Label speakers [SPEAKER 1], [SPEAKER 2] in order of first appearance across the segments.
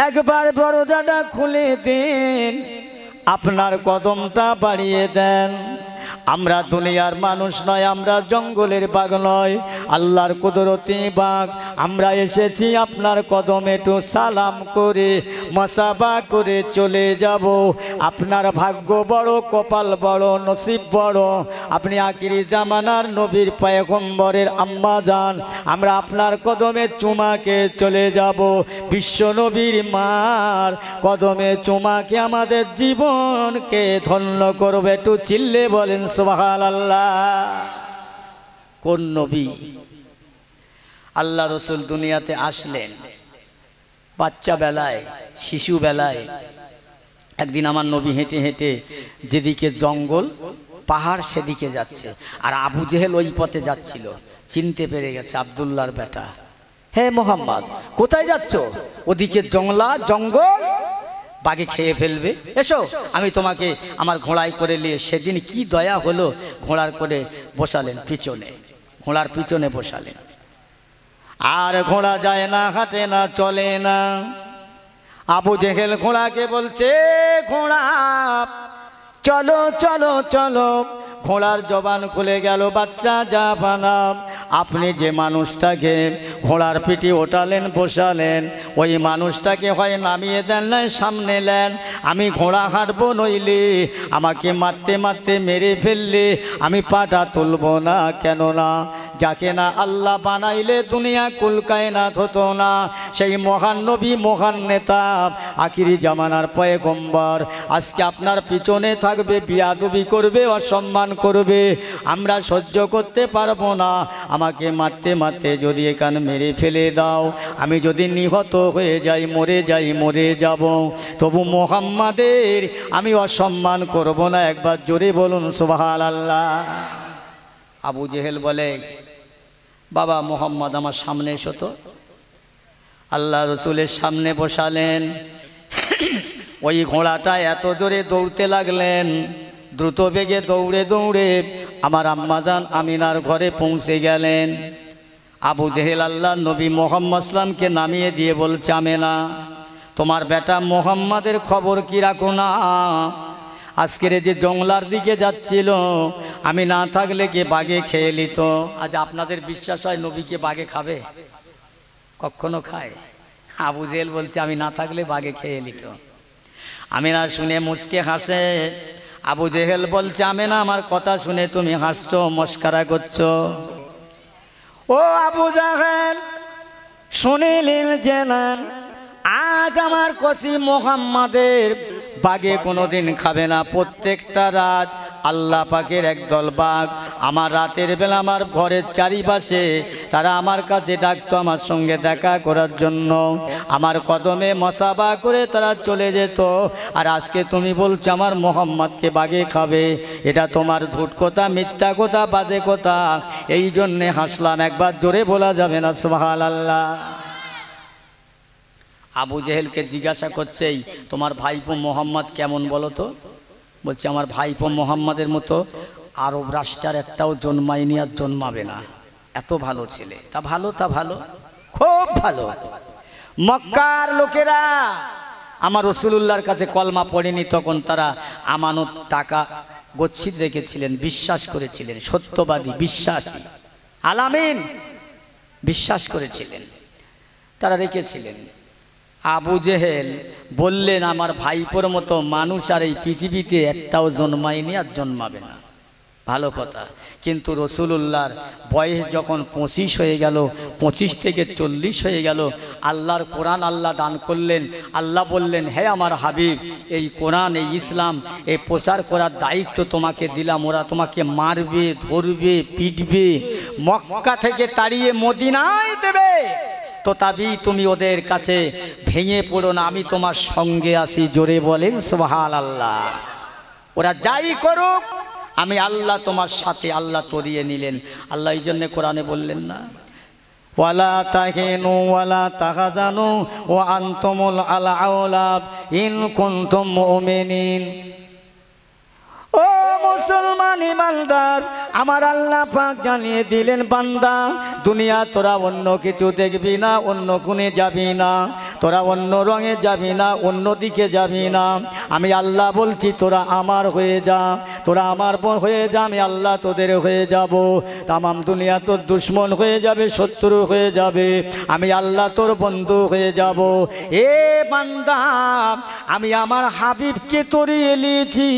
[SPEAKER 1] একবার দরজাটা খুলে দিন, আপনার কদমটা বাড়িয়ে দেন। আমরা দুনিয়ার মানুষ নয়, আমরা জঙ্গলের বাঘ নয়, আল্লাহর কুদরতি বাঘ। আমরা এসেছি আপনার কদমে একটু সালাম করে মাসাবা করে চলে যাব। আপনার ভাগ্য বড়, কপাল বড়, নসিব বড়। আপনি আখিরি জামানার নবীর পয়গম্বরের আম্মা জান। আমরা আপনার কদমে চুমাকে চলে যাব। বিশ্ব নবীর মার কদমে চুমাকে আমাদের জীবনকে ধন্য করবে। একটু চিল্লে বলেন সুবহানাল্লাহ। কোন নবী? আল্লাহ রসুল দুনিয়াতে আসলেন বাচ্চা বেলায়, শিশু বেলায়। একদিন আমার নবী হেঁটে হেঁটে যেদিকে জঙ্গল পাহাড় সেদিকে যাচ্ছে, আর আবু জেহেল ওই পথে যাচ্ছিল। চিনতে পেরে গেছে আব্দুল্লাহর বেটা। হে মোহাম্মদ, কোথায় যাচ্ছ? ওদিকে জঙ্গল, বাঘে খেয়ে ফেলবে, এসো আমি তোমাকে আমার ঘোড়ায় করে নিয়ে। সেদিন কি দয়া হলো, ঘোড়ার করে বসালেন পিছনে, ঘোড়ার পিছনে বসালেন। আর ঘোড়া যায় না, হাঁটে না, চলে না। আবু জেহেল ঘোড়াকে বলছে, ঘোড়া চলো চলো চলো। ঘোড়ার জবান খুলে গেল, বাদশা জাহাপানা, আপনি যে মানুষটাকে ঘোড়ার পিঠে ওঠালেন, বসালেন, ওই মানুষটাকে হয় নামিয়ে দেন, নাই সামনে নেন। আমি ঘোড়া হাঁটবো, নইলে আমাকে মারতে মারতে মেরে ফেললে আমি পাটা তুলব না। কেননা যাকে না আল্লাহ বানাইলে দুনিয়া কুল কায়নাত হতো না। সেই মহান নবী, মহান নেতা, আখিরি জামানার পয়গম্বর আজকে আপনার পিছনে থাকবে, বিয়াদবি করবে, অসম্মান করবে। আমরা সহ্য করতে পারবো না। আমাকে মারতে মারতে যদি এখানে মেরে ফেলে দাও, আমি যদি নিহত হয়ে যাই, মরে যাব, তবু মুহাম্মাদের আমি অসম্মান করব না। একবার জোরে বলুন সুবহানাল্লাহ। আবু জেহেল বলে, বাবা মুহাম্মদ আমার সামনে এসো তো। আল্লাহ রসুলের সামনে বসালেন। ওই ঘোড়াটা এত জোরে দৌড়তে লাগলেন, দ্রুত বেগে দৌড়ে দৌড়ে আমার আম্মাজান আমিনার ঘরে পৌঁছে গেলেন। আবু জেহেল আল্লাহ নবী মুহাম্মদ সাল্লামকে নামিয়ে দিয়ে বলছে, আমেনা, তোমার বেটা মুহাম্মাদের খবর কি রাখো না? আজকের যে জঙ্গলার দিকে যাচ্ছিল, আমি না থাকলে কে বাঘে খেয়ে নিত। আজ আপনাদের বিশ্বাস হয় নবীকে বাঘে খাবে? কখনো খায়? আবু জেহেল বলছে, আমি না থাকলে বাঘে খেয়ে নিত। আমিনা শুনে মুচকে হাসে। আবু জেহেল বলছে, আমেনা আমার কথা শুনে তুমি হাসছো, মস্কারা করছো? ও আবু জেহেল, শুনিলেন যে না, আজ আমার কসি মুহাম্মাদের বাঘে কোনোদিন খাবে না। প্রত্যেকটা রাত আল্লাহ পাকের একদল বাঘ আমার রাতের বেলা আমার ঘরের চারিপাশে তারা আমার কাছে ডাকতো আমার সঙ্গে দেখা করার জন্য। আমার কদমে মসাবা করে তারা চলে যেত। আর আজকে তুমি বলছো আমার মুহাম্মদকে বাঘে খাবে, এটা তোমার ঝুট কথা, মিথ্যা কথা, বাজে কথা। এই জন্যে হাসলাম। একবার জোরে বলা যাবে না সুবহানাল্লাহ? আবু জেহেলকে জিজ্ঞাসা করছে, তোমার ভাইপো মোহাম্মদ কেমন বলো তো? বলছে, আমার ভাইপো মোহাম্মদের মতো আরব রাষ্ট্রের একটাও জন্মায়নি, আর জন্মাবে না। এত ভালো ছেলে। তা ভালো, তা ভালো, খুব ভালো। মক্কার লোকেরা আমার রাসূলুল্লাহর কাছে কলমা পড়েনি, তখন তারা আমানত টাকা গচ্ছিত রেখেছিলেন, বিশ্বাস করেছিলেন, সত্যবাদী, বিশ্বাসী, আলামিন বিশ্বাস করেছিলেন, তারা রেখেছিলেন। আবু জেহেল বললেন, আমার ভাইপোর মতো মানুষ আর এই পৃথিবীতে একটাও জন্মায়নি, আর জন্মাবে না। ভালো কথা। কিন্তু রাসূলুল্লাহর বয়স যখন 25 হয়ে গেল, 25 থেকে 40 হয়ে গেল, আল্লাহর কোরআন আল্লাহ দান করলেন। আল্লাহ বললেন, হে আমার হাবিব, এই কোরআন, এই ইসলাম, এই প্রচার করার দায়িত্ব তোমাকে দিলাম। ওরা তোমাকে মারবে, ধরবে, পিটবে, মক্কা থেকে তাড়িয়ে মদিনায় দেবে, তথাপি তুমি ওদের কাছে ভেঙে পড়ো না, আমি তোমার সঙ্গে আছি। জোরে বলেন সুবহানাল্লাহ। ওরা যাই করুক, আমি আল্লাহ তোমার সাথে। আল্লাহ তরিয়ে নিলেন। আল্লাহ এই জন্যে কোরআনে বললেন না, ওয়ালা তাহিনু ওয়ালা তাহজানু ওয়া আনতুমুল আ'লাউনা ইন কুনতুম মুমিনিন। ও মুসলমান ইমানদার, আমার আল্লাহ পাক জানিয়ে দিলেন বান্দা দুনিয়া তোরা অন্য কিছু দেখবি না, অন্য কোণে যাবি না, তোরা অন্য রঙে যাবি না, অন্য দিকে যাবি না। আমি আল্লাহ বলছি তোরা আমার হয়ে যা, তোরা আমার হয়ে যা, আমি আল্লাহ তোদের হয়ে যাব। তামাম দুনিয়া তোর দুশ্মন হয়ে যাবে, শত্রু হয়ে যাবে, আমি আল্লাহ তোর বন্ধু হয়ে যাব। এ বান্দা আমি আমার হাবিবকে তরিয়ে নিয়েছি,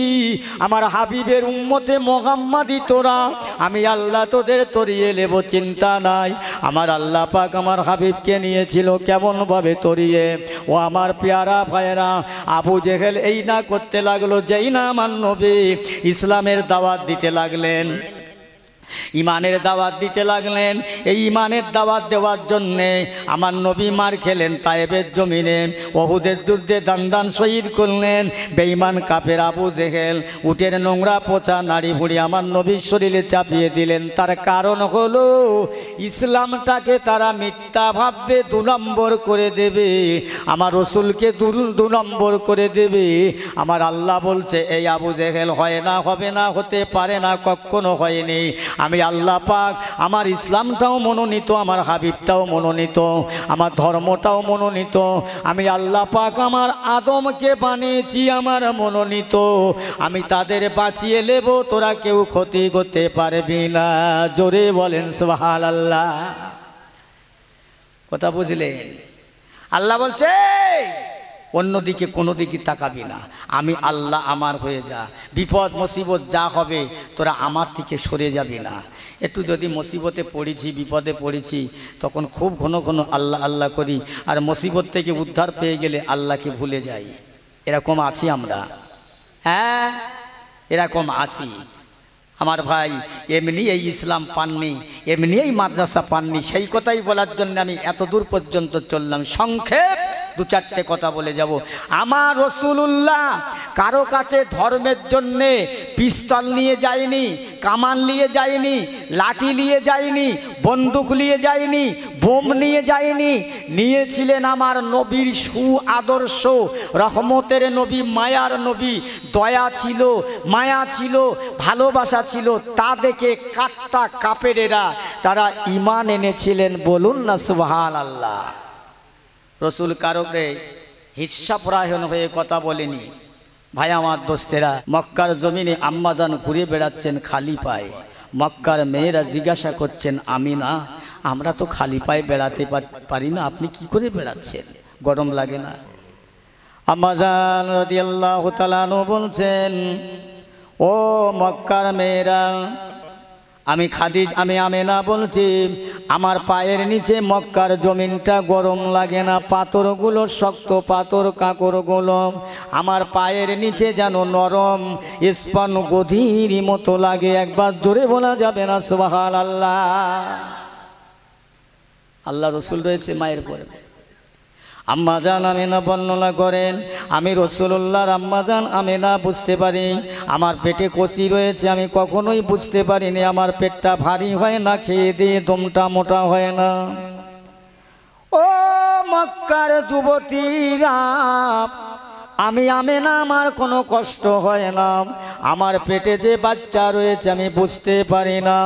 [SPEAKER 1] আমার হাবিবের উম্মতে মুহাম্মাদি তোরা, আমি আল্লাহ তোদের তরিয়ে নেব, চিন্তা নাই। আমার আল্লাহ পাক আমার হাবিবকে নিয়েছিল কেমনভাবে তরিয়ে। ও আমার পেয়ারা ভাইয়েরা, আবু জেহেল এই না করতে লাগলো, যেই না আমার নবী ইসলামের দাওয়াত দিতে লাগলেন, ইমানের দাওয়াত দিতে লাগলেন। এই ইমানের দাওয়াত দেওয়ার জন্যে আমার নবী মার খেলেন তায়েবের জমিনে, ওহুদের যুদ্ধে দান দান শহীদ করলেন। বেঈমান কাফের আবু জেহেল উটের নোংরা পচা নাড়ি ভুড়ি আমার নবীর শরীরে চাপিয়ে দিলেন। তার কারণ হলো ইসলামটাকে তারা মিথ্যা ভাববে, 2 নম্বর করে দেবে, আমার রসুলকে 2 নম্বর করে দেবে। আমার আল্লাহ বলছে এই আবু জেহেল হয় না, হবে না, হতে পারে না, কখনো হয়নি। আমি আল্লাহ পাক আমার ইসলামটাও মনোনীত, আমার হাবিবটাও মনোনীত, আমার ধর্মটাও মনোনীত। আমি আল্লাহ পাক আমার আদমকে বানিয়েছি আমার মনোনীত, আমি তাদের বাঁচিয়ে নেব, তোরা কেউ ক্ষতি করতে পারবি না। জোরে বলেন সুবহানাল্লাহ। কথা বুঝলেন? আল্লাহ বলছে অন্যদিকে কোনো দিকে তাকাবি না, আমি আল্লাহ আমার হয়ে যা, বিপদ মুসিবত যা হবে তোরা আমার থেকে সরে যাবি না। একটু যদি মুসিবতে পড়েছি, বিপদে পড়েছি, তখন খুব ঘন ঘন আল্লাহ আল্লাহ করি, আর মুসিবত থেকে উদ্ধার পেয়ে গেলে আল্লাহকে ভুলে যাই। এরকম আছি আমরা, হ্যাঁ এরকম আছি। আমার ভাই এমনি এই ইসলাম পাননি, এমনি এই মাদ্রাসা পাননি, সেই কথাই বলার জন্য আমি এত দূর পর্যন্ত চললাম। সংক্ষেপ 2-4টে কথা বলে যাব। আমার রাসূলুল্লাহ কারো কাছে ধর্মের জন্যে পিস্তল নিয়ে যায়নি, কামান নিয়ে যায়নি, লাঠি নিয়ে যায়নি, বন্দুক নিয়ে যায়নি, বোম নিয়ে যায়নি। নিয়েছিলেন আমার নবীর আদর্শ, রহমতের নবী, মায়ার নবী, দয়া ছিল, মায়া ছিল, ভালোবাসা ছিল। তা দেখে কাট্টা কাফেরেরা তারা ঈমান এনেছিলেন। বলুন না সুবহানাল্লাহ। রসুল কারোকে হিস্সাপরায়ণ হয়ে কথা বলেনি। ভাই আমার দোস্তেরা, মক্কার জমিনে আম্মাজান ঘুরে বেড়াচ্ছেন খালি পায়ে। মক্কার মেয়েরা জিজ্ঞাসা করছেন আমিনা, আমরা তো খালি পায়ে বেড়াতে পারি না, আপনি কি করে বেড়াচ্ছেন, গরম লাগে না? আম্মাজান রাদিয়াল্লাহু তাআলা আনহু বলছেন, ও মক্কার মেয়েরা, আমি আমেনা বলছি, আমার পায়ের নিচে মক্কার জমিনটা গরম লাগে না, পাথরগুলো শক্ত পাথর, কাঁকরগুলো আমার পায়ের নিচে যেন নরম স্পন গধীর মতো লাগে। একবার জোরে বলা যাবে না সুবহানাল্লাহ? আল্লাহ রসুল রয়েছে মায়ের পরে। আম্মাজান আমেনা বর্ণনা করেন, আমি রাসূলুল্লাহর আম্মাজান আমেনা বুঝতে পারি আমার পেটে কচি রয়েছে, আমি কখনোই বুঝতে পারিনি আমার পেটটা ভারী হয় না, খেয়ে দিয়ে দমটা মোটা হয় না। ও মক্কার যুবতীরা, আমি আমেনা আমার কোনো কষ্ট হয় না, আমার পেটে যে বাচ্চা রয়েছে আমি বুঝতে পারি না,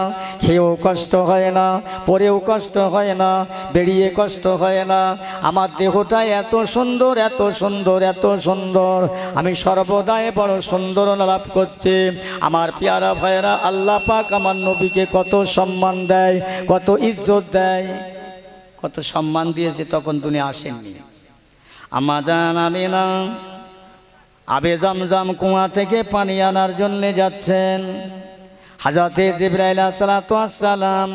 [SPEAKER 1] খেয়েও কষ্ট হয় না, পরেও কষ্ট হয় না, বেরিয়ে কষ্ট হয় না। আমার দেহটা এত সুন্দর, এত সুন্দর, এত সুন্দর, আমি সর্বদাই বড় সুন্দর লাভ করছি। আমার পেয়ারা ভাইয়েরা, আল্লাহ পাক আমার নবীকে কত সম্মান দেয়, কত ইজ্জত দেয়, কত সম্মান দিয়েছে, তখন দুনিয়া আসেননি। আম্মাজান আমেনা আবে জমজম কুয়া থেকে পানি আনার জন্য যাচ্ছেন। হযরতে জিবরাইল আলাইহিস সালাম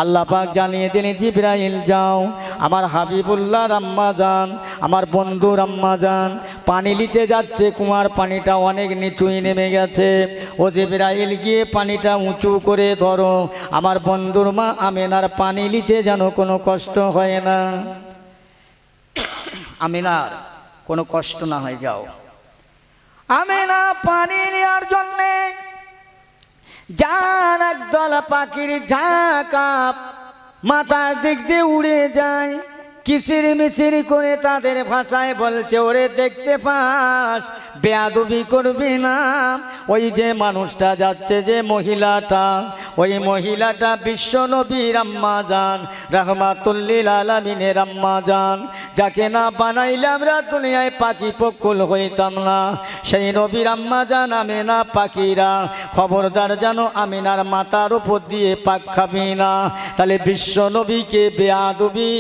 [SPEAKER 1] আল্লাহ পাক জানিয়ে দিলেন, জিবরাইল যাও, আমার হাবিবুল্লাহর আম্মাজান, আমার বন্ধুর আম্মাজান পানি নিতে যাচ্ছে, কুয়ার পানিটা অনেক নিচুই নেমে গেছে। ও জিবরাইল গিয়ে পানিটা উঁচু করে ধরো, আমার বন্ধুর মা আমেনার পানি নিতে যেন কোনো কষ্ট হয় না, আমেনার কোনো কষ্ট না হয়। যাও। আমেনা পানি নেওয়ার জন্যে যার একদল পাখির ঝাঁকা মাথার দিক দিয়ে উড়ে যায়, কিচির মিচির করে তাদের ভাষায় বলছে, ওরে দেখতে পাস, বেয়াদবি করবি না। ওই যে মানুষটা যাচ্ছে, যে মহিলাটা, ওই মহিলাটা বিশ্ব নবীর আম্মা জান, রাহমাতুল্লিল আলামিনের আম্মা জান, যাকে না বানাইলে আমরা দুনিয়ায় পাখি পক্ষুল হইতাম না। সেই নবীর আম্মা জান আমেনা পাখিরা, খবরদার যেন আমিনার মাথার উপর দিয়ে পাক খাবি না, তাহলে বিশ্ব নবীকে বেয়াদবি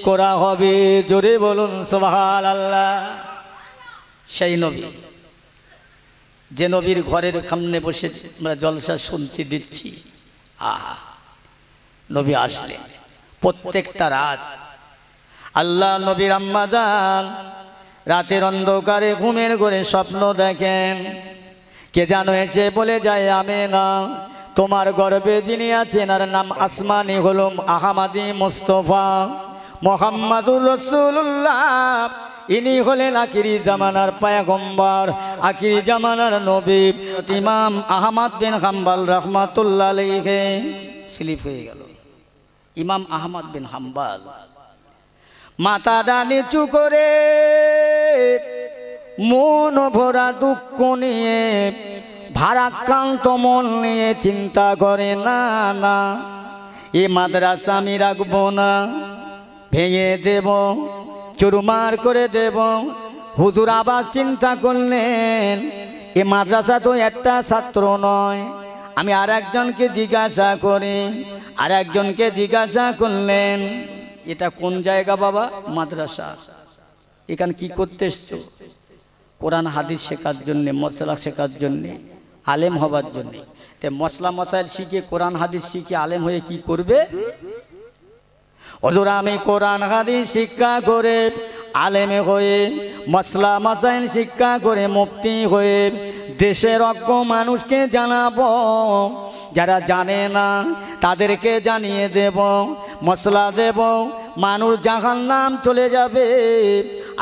[SPEAKER 1] করা হবে। জোরে বলুন সুবহানাল্লাহ। সেই নবী, যে নবীর ঘরের সামনে বসে আমরা জলসা শুনছি, দিচ্ছি, আহা, নবী আসলেন প্রত্যেকটা রাত। আল্লাহ নবীর আম্মা জান রাতের অন্ধকারে ঘুমের ঘরে স্বপ্ন দেখেন, কে জানো এসে বলে যায়, আমেনা, তোমার গর্ভে যিনি আছেন আর নাম আসমানি হলুম আহমাদি মুস্তফা মোহাম্মদুর রাসূলুল্লাহ, ইনি হলেন আখিরি জামানার পয়গম্বর, আখিরি জামানার নবী। ইমাম আহমদ বিন হাম্বল রাহমাতুল্লাহ আলাইহি স্লিপ হয়ে গেল। ইমাম আহমদ বিন হাম্বল মাথাটা নিচু করে মন ভরা দুঃখ নিয়ে, ভারাক্রান্ত মন নিয়ে চিন্তা করে, না না, এ মাদ্রাসা আমি রাখবো না, ভেঙে দেব, চুরমার করে দেব। হুজুর আবার চিন্তা করলেন, এ মাদ্রাসা তো একটা ছাত্র নয়। আমি আর একজনকে জিজ্ঞাসা করি, আর একজনকে জিজ্ঞাসা করলেন, এটা কোন জায়গা বাবা? মাদ্রাসা। এখানে কি করতে এসছো? কোরআন হাদিস শেখার জন্যে, মশলা শেখার জন্যে, আলেম হবার জন্যে। তো মশলা মশাইল শিখে, কোরআন হাদিস শিখে আলেম হয়ে কি করবে? হুজুর আমি কোরআন হাদিস শিক্ষা করে আলেমে হয়ে, মশলা মশাইল শিক্ষা করে মুফতি হয়ে দেশের অজ্ঞ মানুষকে জানাবো, যারা জানে না তাদেরকে জানিয়ে দেব, মশলা দেব, মানুষ জাহান্নাম চলে যাবে,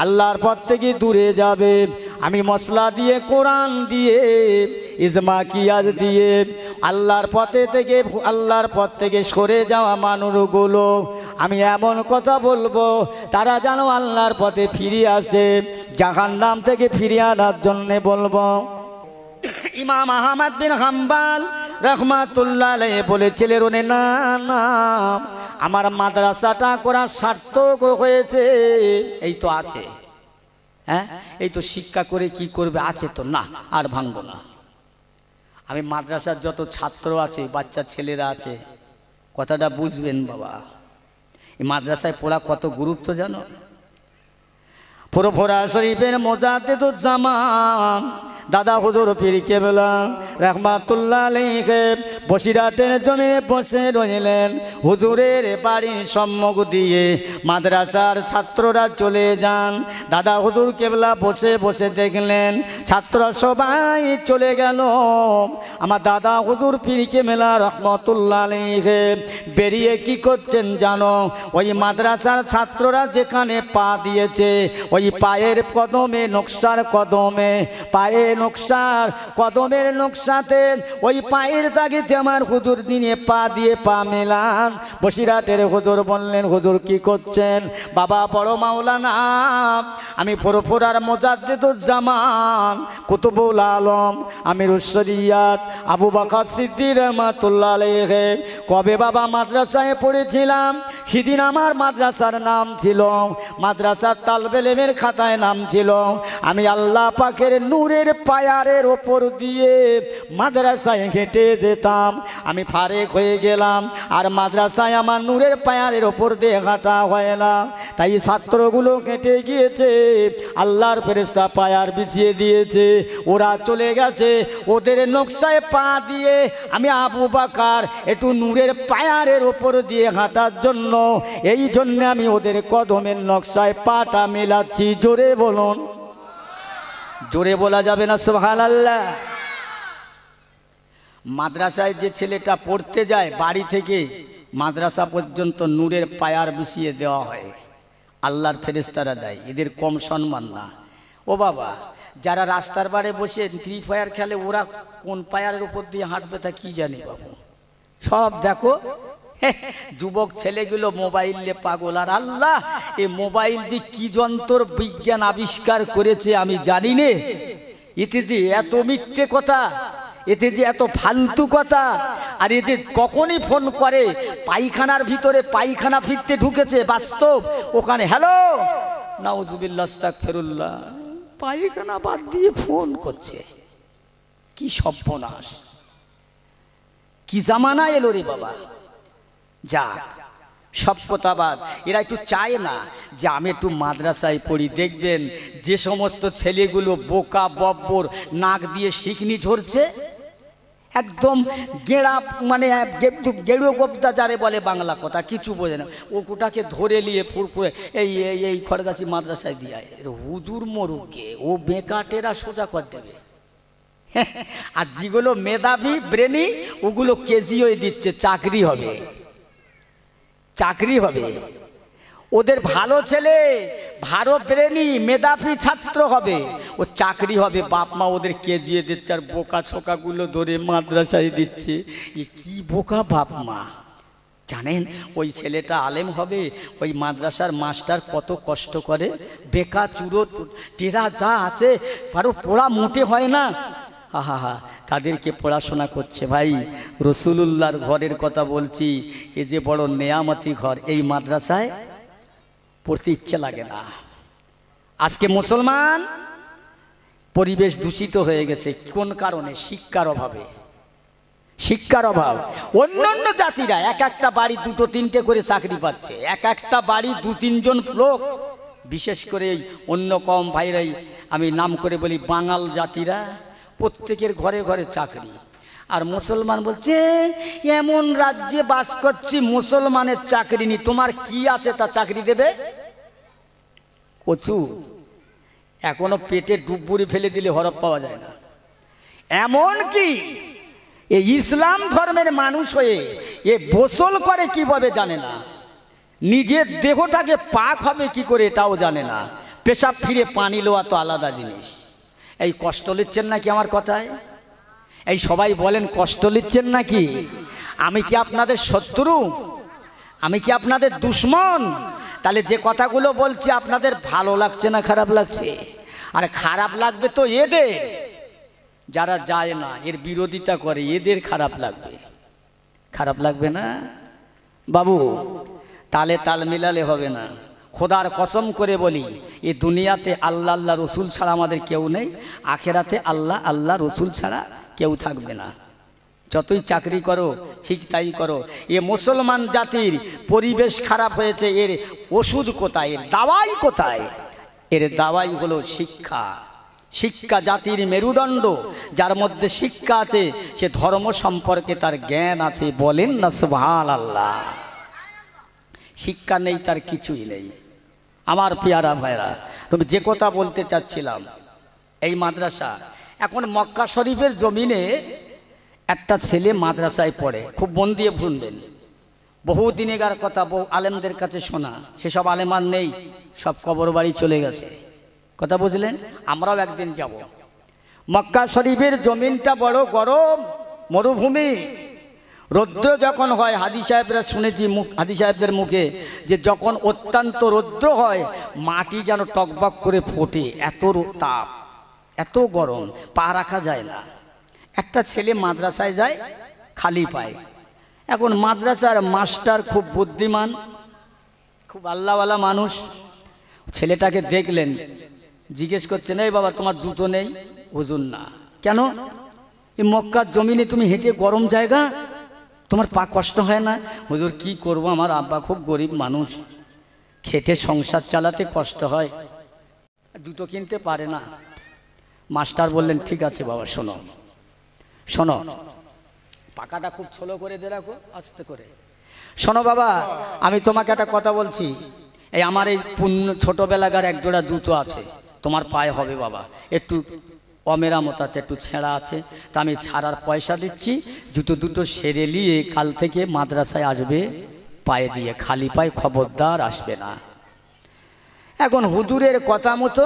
[SPEAKER 1] আল্লাহর পথ থেকে দূরে যাবে। আমি মশলা দিয়ে, কোরআন দিয়ে, ইজমা কিয়াজ দিয়ে আল্লাহর পথ থেকে সরে যাওয়া মানুষগুলো আমি এমন কথা বলবো, তারা যেন আল্লাহর পথে ফিরে আসে, জাহান্নাম থেকে ফিরিয়ে আনার জন্যে বলবো। ইমাম আহমদ বিন হাম্বল রাহমাতুল্লাহ আলাইহি বলেছিলেন, ওনে না না, আমার মাদ্রাসাটা করা সার্থক হয়েছে। এই তো আছে, হ্যাঁ, এই তো শিক্ষা করে কি করবে, আছে তো, না আর ভাঙবো না। আমি মাদ্রাসার যত ছাত্র আছে, বাচ্চা ছেলেরা আছে, কথাটা বুঝবেন বাবা। এই মাদ্রাসায় পড়া কত গুরুত্ব জানো? ফুরফুরা শরীফের মুজাদ্দিদুজ্জামান দাদা হুজুর পীর কেবলা রাহমাতুল্লাহ আলাইহি বসিরাটের জমিনে বসে রইলেন। হুজুরের বাড়ির সম্মুখ দিয়ে মাদ্রাসার ছাত্ররা চলে যান। দাদা হুজুর কেবলা বসে বসে দেখলেন ছাত্ররা সবাই চলে গেল। আমার দাদা হুজুর পীর কেবলা রাহমাতুল্লাহ আলাইহি বেরিয়ে কি করছেন জানো? ওই মাদ্রাসার ছাত্ররা যেখানে পা দিয়েছে, ওই পায়ের কদমে, নকশার কদমে, পায়ের নকশার কদমের নকশাতে, ওই পায়ের দাগিতে আমার হুজুর দিনে পা দিয়ে পা মেলান। বসিরাটের হুজুর বললেন, হুজুর কি করছেন? বাবা বড় মাওলানা, আমি ফুরফুরার মুজাদ্দিদুজ্জামান কুতুবুল আলম আমিরুশ শরিয়াত আবু বকর সিদ্দিক রাহমাতুল্লাহ আলাইহি কবে বাবা মাদ্রাসায় পড়েছিলাম, সেদিন আমার মাদ্রাসার নাম ছিল, মাদ্রাসার তালবে ইলমের খাতায় নাম ছিল, আমি আল্লাহ পাকের নূরের পায়ারের ওপর দিয়ে মাদ্রাসায় হেঁটে যেতাম। আমি ফারেক হয়ে গেলাম, আর মাদ্রাসায় আমার নূরের পায়ারের ওপর দিয়ে হাঁটা হয় না। তাই ছাত্রগুলো হেঁটে গিয়েছে, আল্লাহর ফেরেশতা পায়ার বিছিয়ে দিয়েছে, ওরা চলে গেছে। ওদের নকশায় পা দিয়ে আমি আবু বকর একটু নূরের পায়ারের ওপর দিয়ে হাঁটার জন্য, এই জন্য আমি ওদের কদমের নকশায় পাটা মেলাচ্ছি। জোরে বলুন। জোরে বলা যাবে না সুবহানাল্লাহ। মাদ্রাসায় যে ছেলেটা পড়তে যায়, বাড়ি থেকে মাদ্রাসা পর্যন্ত নূরের পায়ার বিছিয়ে দেওয়া হয়, আল্লাহর ফেরেশতারা দেয়, এদের কম সম্মান না। ও বাবা, যারা রাস্তার বারে বসে ফ্রি ফায়ার খেলে, ওরা কোন পায়ারের উপর দিয়ে হাঁটবে তা কি জানি বাবু। সব দেখো যুবক ছেলেগুলো মোবাইল নিয়ে পাগল। আর আল্লাহ এই মোবাইল যে কি যন্ত্র বিজ্ঞান আবিষ্কার করেছে আমি জানি না। এতে যে এত মিথ্যে কথা, এতে যে এত ফালতু কথা, আর এতে কখনই ফোন করে পায়খানার ভিতরে পায়খানা ফিরতে ঢুকেছে বাস্তব, ওখানে হ্যালো নাউজুবিল্লাহ আস্তাগফিরুল্লাহ, পায়খানা বাদ দিয়ে ফোন করছে। কি সর্বনাশ, কি জামানা এলো রে বাবা। যাক সব কথা বাদ, এরা একটু চায় না যে আমি একটু মাদ্রাসায় পড়ি। দেখবেন যে সমস্ত ছেলেগুলো বোকা বব্বর নাক দিয়ে শিকনি ঝরছে, একদম গেঁড়া মানে গেড়ুয়া গোবদা যারে বলে বাংলা কথা, কিছু বোঝে না, ওটাকে ধরে নিয়ে ফুরফুরে এই এই খড়গাছি মাদ্রাসায় দিয়ে হুজুর মরুকে ও বেকাটেরা সোজা করে দেবে। আর যেগুলো মেধাবী ব্রেনি ওগুলো কেজিও দিচ্ছে, চাকরি হবে, চাকরি হবে। ওদের ভালো ছেলে ভালো ব্রেনি মেধাবী ছাত্র হবে, ও চাকরি হবে, বাপ মা ওদের কেজিয়ে দিচ্ছে। আর বোকা ছোকাগুলো ধরে মাদ্রাসায় দিচ্ছে। এ কি বোকা বাপ মা। জানেন ওই ছেলেটা আলেম হবে, ওই মাদ্রাসার মাস্টার কত কষ্ট করে, বেকা চুরো টেরা যা আছে কারো পড়া মোটে হয় না। আহা হা, তাদেরকে পড়াশোনা করছে। ভাই রসুলুল্লাহর ঘরের কথা বলছি, এ যে বড় নেয়ামতি ঘর, এই মাদ্রাসায় পড়তে ইচ্ছে লাগে না। আজকে মুসলমান পরিবেশ দূষিত হয়ে গেছে, কোন কারণে? শিক্ষার অভাবে, শিক্ষার অভাব। অন্যান্য জাতিরা এক একটা বাড়ি দুটো তিনটে করে চাকরি পাচ্ছে, এক একটা বাড়ি দু তিনজন লোক, বিশেষ করে অন্য কম ভাইরাই আমি নাম করে বলি বাঙাল জাতিরা, প্রত্যেকের ঘরে ঘরে চাকরি। আর মুসলমান বলছে এমন রাজ্যে বাস করছি মুসলমানের চাকরি নেই, তোমার কি আছে তা চাকরি দেবে? কচু এখনো পেটে ডুবুরি ফেলে দিলে হরফ পাওয়া যায় না। এমন কি এই ইসলাম ধর্মের মানুষ হয়ে এ গোসল করে কিভাবে জানে না, নিজের দেহটাকে পাক হবে কি করে এটাও জানে না, পেশাব ফিরে পানি লোয়া তো আলাদা জিনিস। এই কষ্ট নিচ্ছেন নাকি আমার কথায়? এই সবাই বলেন কষ্ট নিচ্ছেন নাকি? আমি কি আপনাদের শত্রু? আমি কি আপনাদের দুশ্মন? তাহলে যে কথাগুলো বলছি আপনাদের ভালো লাগছে না খারাপ লাগছে? আর খারাপ লাগবে তো এদের, যারা যায় না এর বিরোধিতা করে, এদের খারাপ লাগবে। খারাপ লাগবে না বাবু? তালে তাল মিলালে হবে না। খোদার কসম করে বলি, এই দুনিয়াতে আল্লাহ আল্লাহ রসুল ছাড়া আমাদের কেউ নেই, আখেরাতে আল্লাহ আল্লাহ রসুল ছাড়া কেউ থাকবে না। যতই চাকরি করো ঠিক তাই করো। এ মুসলমান জাতির পরিবেশ খারাপ হয়েছে, এর ওষুধ কোথায়? এর দাওয়াই কোথায়? এর দাওয়াই হলো শিক্ষা। শিক্ষা জাতির মেরুদণ্ড, যার মধ্যে শিক্ষা আছে সে ধর্ম সম্পর্কে তার জ্ঞান আছে। বলেন না সুবহানাল্লাহ। শিক্ষা নেই তার কিছুই নেই। আমার পেয়ারা ভাইরা, তুমি যে কথা বলতে চাচ্ছিলাম, এই মাদ্রাসা এখন মক্কা শরীফের জমিনে একটা ছেলে মাদ্রাসায় পড়ে, খুব মন দিয়ে শুনবেন। বহুদিন এগার কথা, বহু আলেমদের কাছে শোনা, সেসব আলেম আর নেই, সব কবর বাড়ি চলে গেছে। কথা বুঝলেন? আমরাও একদিন যাব। মক্কা শরীফের জমিনটা বড় গরম, মরুভূমি, রৌদ্র যখন হয়, হাদি সাহেবরা শুনেছি হাদি সাহেবদের মুখে যে যখন অত্যন্ত রৌদ্র হয় মাটি যেন টকবক করে ফোটে, এত তাপ, এত গরম, পা রাখা যায় না। একটা ছেলে মাদ্রাসায় যায় খালি পায়। এখন মাদ্রাসার মাস্টার খুব বুদ্ধিমান, খুব আল্লাহওয়ালা মানুষ। ছেলেটাকে দেখলেন, জিজ্ঞেস করছেন, এই বাবা তোমার জুতো নেই? হুজুর না। কেন? এই মক্কার জমিনে তুমি হেঁটে, গরম জায়গা, তোমার পা কষ্ট হয় না? হুজুর কি করব, আমার আব্বা খুব গরিব মানুষ, খেটে সংসার চালাতে কষ্ট হয়, জুতো কিনতে পারে না। মাস্টার বললেন, ঠিক আছে বাবা, শোনো শোনো, পাকাটা খুব ছোলো করে দে, রাখো আস্তে করে। শোনো বাবা, আমি তোমাকে একটা কথা বলছি, এই আমার এই ছোটোবেলাকার এক জোড়া জুতো আছে, তোমার পায়ে হবে বাবা, একটু অমেরামত আছে, একটু ছেঁড়া আছে, তা আমি ছাড়ার পয়সা দিচ্ছি, জুতো দুটো সেরে নিয়ে কাল থেকে মাদ্রাসায় আসবে পায়ে দিয়ে, খালি পায়ে খবরদার আসবে না। এখন হুজুরের কথা মতো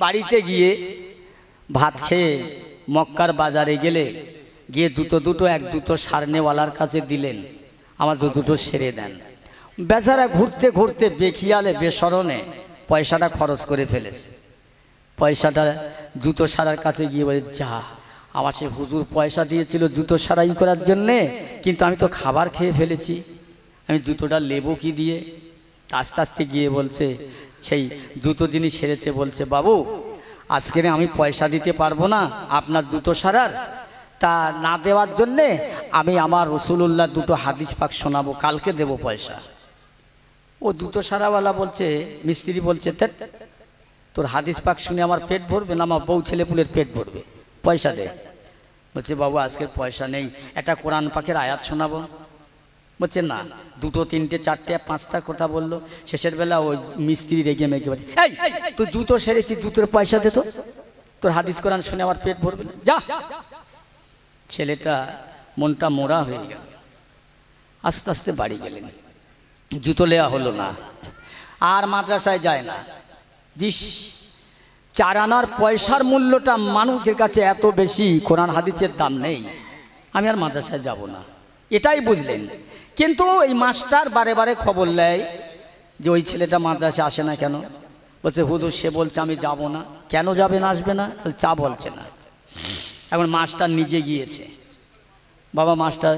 [SPEAKER 1] বাড়িতে গিয়ে ভাত খেয়ে মক্কার বাজারে গিয়ে জুতো দুটো এক জুতো সারনেওয়ালার কাছে দিলেন। আমার দুটো সেরে দেন। বেচারা ঘুরতে ঘুরতে বেখিয়ালে বেসরণে পয়সাটা খরচ করে ফেলেছে। পয়সাটা জুতো সারার কাছে গিয়ে বলে, যা আমার সে হুজুর পয়সা দিয়েছিল জুতো সারাই করার জন্যে, কিন্তু আমি তো খাবার খেয়ে ফেলেছি, আমি জুতোটা নেবো কি দিয়ে? আস্তে আস্তে গিয়ে বলছে, সেই জুতো যিনি সেরেছে বলছে, বাবু আজকে আমি পয়সা দিতে পারবো না আপনার জুতো সারার, তা না দেওয়ার জন্যে আমি আমার রসুলুল্লাহ দুটো হাদিস পাক শোনাবো, কালকে দেব পয়সা। ও জুতো সারাওয়ালা বলছে, মিস্ত্রি বলছে, তোর হাদিস পাক শুনে আমার পেট ভরবে না, আমার বউ ছেলেপুলের পেট ভরবে, পয়সা দে। বলছে, বাবু আজকের পয়সা নেই, একটা কোরআন পাকের আয়াত শোনাবো। বলছে, না, দুটো তিনটে চারটে পাঁচটা কথা বললো। শেষের বেলা ওই মিস্ত্রি রেগে মেগে বলছে, এই তুই জুতো সেরেছি, জুতোর পয়সা দে তো, তোর হাদিস কোরআন শুনে আমার পেট ভরবে না, যা। ছেলেটা মনটা মোড়া হয়ে গেল, আস্তে আস্তে বাড়ি গেলেন। জুতো নেওয়া হলো না, আর মাদ্রাসায় যায় না। জিস, 4 আনার পয়সার মূল্যটা মানুষের কাছে এত বেশি, কোরআন হাদিসের দাম নেই, আমি আর মাদ্রাসায় যাব না, এটাই বুঝলেন। কিন্তু এই মাস্টার বারে বারে খবর নেয় যে ওই ছেলেটা মাদ্রাসায় আসে না কেন? বলছে, হুজুর সে বলছে আমি যাব না। কেন যাবে না, আসবে না? চা বলছে না। এখন মাস্টার নিজে গিয়েছে, বাবা মাস্টার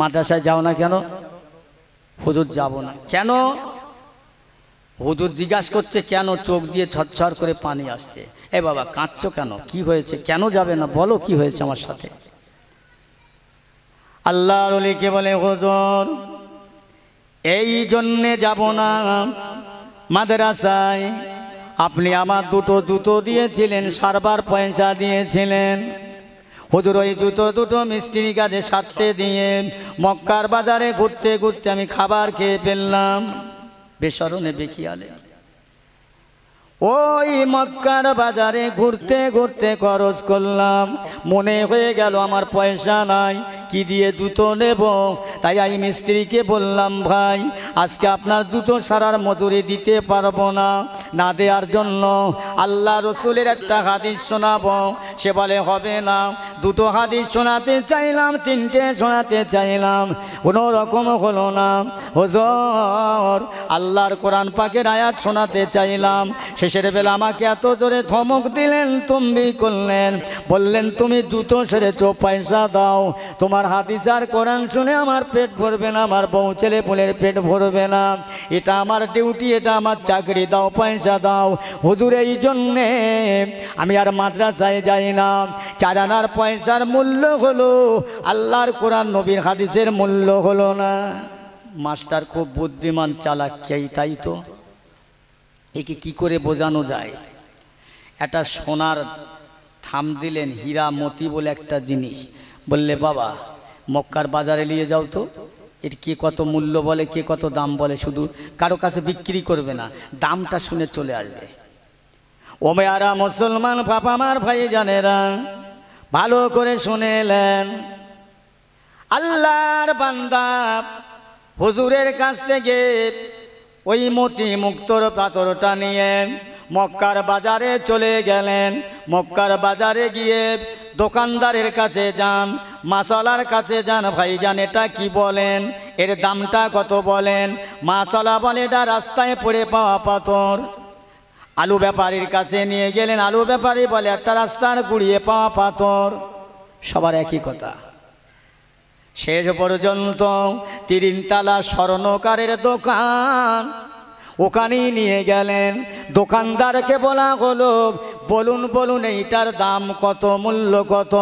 [SPEAKER 1] মাদ্রাসায় যাও না কেন? হুজুর যাব না। কেন? হুজুর জিজ্ঞাসা করছে কেন, চোখ দিয়ে ছটছট করে পানি আসছে। এ বাবা কাঁদছো কেন, কি হয়েছে, কেন যাবে না, বলো কি হয়েছে আমার সাথে। আল্লাহর ওলিকে বলে, হুজুর এই জন্যে যাব না মাদ্রাসায়, আপনি আমার দুটো জুতো দিয়েছিলেন, সারবার পয়সা দিয়েছিলেন, হুজুর ওই জুতো দুটো মিস্ত্রি কাজে সারতে দিয়ে মক্কার বাজারে ঘুরতে ঘুরতে আমি খাবার খেয়ে ফেললাম বেসরণে বেখিয়ালে। ওই মক্কার বাজারে ঘুরতে ঘুরতে খরচ করলাম, মনে হয়ে গেল আমার পয়সা নাই, কি দিয়ে জুতো নেব। তাই আমি মিস্ত্রিকে বললাম, ভাই আজকে আপনার জুতো সারার মজুরি দিতে পারবো না, না দেওয়ার জন্য আল্লাহ রসুলের একটা হাদিস শোনাবো। সে বলে, হবে না। দুটো হাদিস শোনাতে চাইলাম, তিনটে শোনাতে চাইলাম, কোনো রকম হলো না। হুজুর আল্লাহর কোরআন পাকের আয়াত শোনাতে চাইলাম, শেষের বেলা আমাকে এত জোরে ধমক দিলেন, তুমি করলেন, বললেন তুমি জুতো সেরেছো, পয়সা দাও। তোমার হাদিস আর কোরআন শুনে আমার পেট ভরবে না, আমার বউ ছেলে পুলের পেট ভরবে না, এটা আমার ডিউটি, এটা আমার চাকরি, দাও পয়সা দাও। হুজুর এই জন্যে আমি আর মাদ্রাসায় যাই না। 4 আনার পয়সার মূল্য হলো, আল্লাহর কোরআন নবীর হাদিসের মূল্য হলো না। মাস্টার খুব বুদ্ধিমান চালাক, তাই তো একে কি করে বোঝানো যায়? একটা সোনার থাম দিলেন, হীরা মতি বলে একটা জিনিস, বললে বাবা মক্কার বাজারে নিয়ে যাও তো, এর কে কত মূল্য বলে, কে কত দাম বলে, শুধু কারো কাছে বিক্রি করবে না, দামটা শুনে চলে আসবে। ও মেয়ারা মুসলমান বাবা আমার ভাই জানেরা, ভালো করে শুনেলেন, আল্লাহর বান্দা হুজুরের কাছ থেকে ওই মতি মুক্তর পাথরটা নিয়ে মক্কার বাজারে চলে গেলেন। মক্কার বাজারে গিয়ে দোকানদারের কাছে যান, মাসালার কাছে যান, ভাইজান এটা কি বলেন, এর দামটা কত বলেন। মাসালা বলে এটা রাস্তায় পড়ে পাওয়া পাথর। আলু ব্যাপারীর কাছে নিয়ে গেলেন, আলু ব্যাপারী বলে একটা রাস্তার গুড়িয়ে পাওয়া পাথর। সবার একই কথা। শেষ পর্যন্ত 3 তলা স্বর্ণকারের দোকান, ওখানেই নিয়ে গেলেন। দোকানদারকে বলা হলো, বলুন বলুন এইটার দাম কত, মূল্য কত,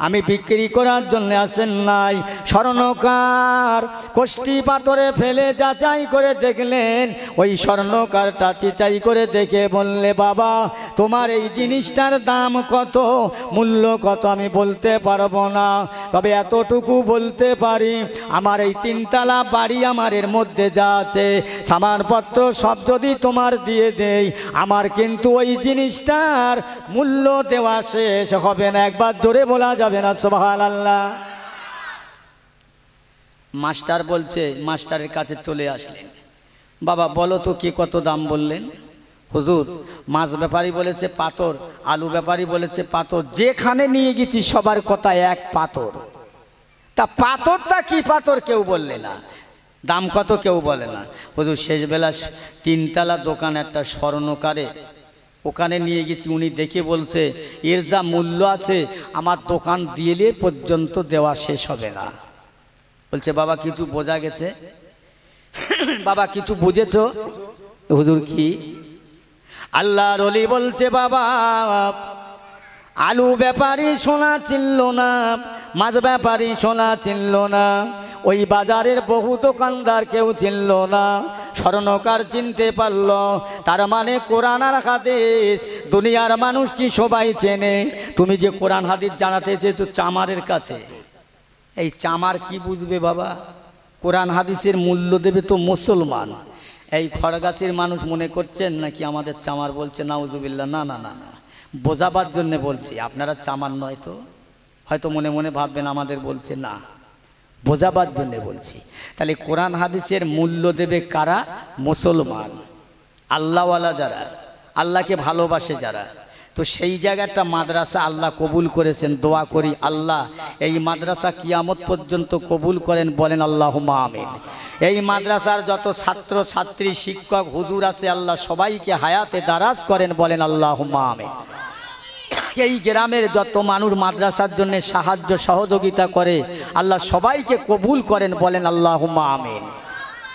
[SPEAKER 1] আমি বিক্রি করার জন্য আসেন নাই। স্বর্ণকার কষ্টি পাথরে ফেলে যাচাই করে দেখলেন, ওই স্বর্ণকারটা যাচাই করে দেখে বললে, বাবা তোমার এই জিনিসটার দাম কত, মূল্য কত আমি বলতে পারবো না, তবে এতটুকু বলতে পারি, আমার এই 3 তলা বাড়ি, আমার এর মধ্যে যা আছে সামানপত্র সব যদি তোমার দিয়ে দেই, আমার কিন্তু ওই জিনিসটার মূল্য দেওয়া শেষ হবে না। একবার জোরে বলা যাবে না সুবহানাল্লাহ। মাস্টার বলছে, মাস্টারের কাছে চলে আসলেন, বাবা বলো তো কে কত দাম বললেন। হুজুর মাছ ব্যাপারী বলেছে পাথর, আলু ব্যাপারী বলেছে পাথর, যেখানে নিয়ে গেছি সবার কথা এক পাথর। তা পাথরটা কি পাথর কেউ বললে না। দাম কত কেউ বলে না। হুজুর শেষবেলা 3 তলা দোকান একটা স্বর্ণকারে, ওখানে নিয়ে গেছি, উনি দেখে বলছে এর যা মূল্য আছে আমার দোকান দিলে পর্যন্ত দেওয়া শেষ হবে না। বলছে বাবা কিছু বোঝা গেছে? বাবা কিছু বুঝেছ? হুজুর কি? আল্লাহর ওলি বলছে বাবা আলু ব্যাপারী সোনা চিনল না, মাছ ব্যাপারী সোনা চিনল না, ওই বাজারের বহু দোকানদার কেউ চিনল না, স্বর্ণকার চিনতে পারল। তার মানে কোরআন আর হাদিস দুনিয়ার মানুষ কি সবাই চেনে? তুমি যে কোরআন হাদিস জানাতে চেয়েছো চামারের কাছে, এই চামার কি বুঝবে বাবা? কোরআন হাদিসের মূল্য দেবে তো মুসলমান। এই খড়গাছির মানুষ মনে করছেন নাকি আমাদের চামার বলছে? নাউজুবিল্লাহ, না না না না, বোঝাবার জন্যে বলছি। আপনারা চামার নয় তো, হয়তো মনে মনে ভাববেন আমাদের বলছে, না, বোঝাবার জন্যে বলছি। তাহলে কোরআন হাদিসের মূল্য দেবে কারা? মুসলমান, আল্লাহওয়ালা যারা, আল্লাহকে ভালোবাসে যারা। তো সেই জায়গাটা মাদ্রাসা আল্লাহ কবুল করেছেন। দোয়া করি আল্লাহ এই মাদ্রাসা কিয়ামত পর্যন্ত কবুল করেন, বলেন আল্লাহুম্মা আমিন। এই মাদ্রাসার যত ছাত্র ছাত্রী শিক্ষক হুজুর আছে আল্লাহ সবাইকে হায়াতে দারাজ করেন, বলেন আল্লাহুম্মা আমিন। এই গ্রামের যত মানুষ মাদ্রাসার জন্য সাহায্য সহযোগিতা করে আল্লাহ সবাইকে কবুল করেন, বলেন আল্লাহুম্মা আমিন।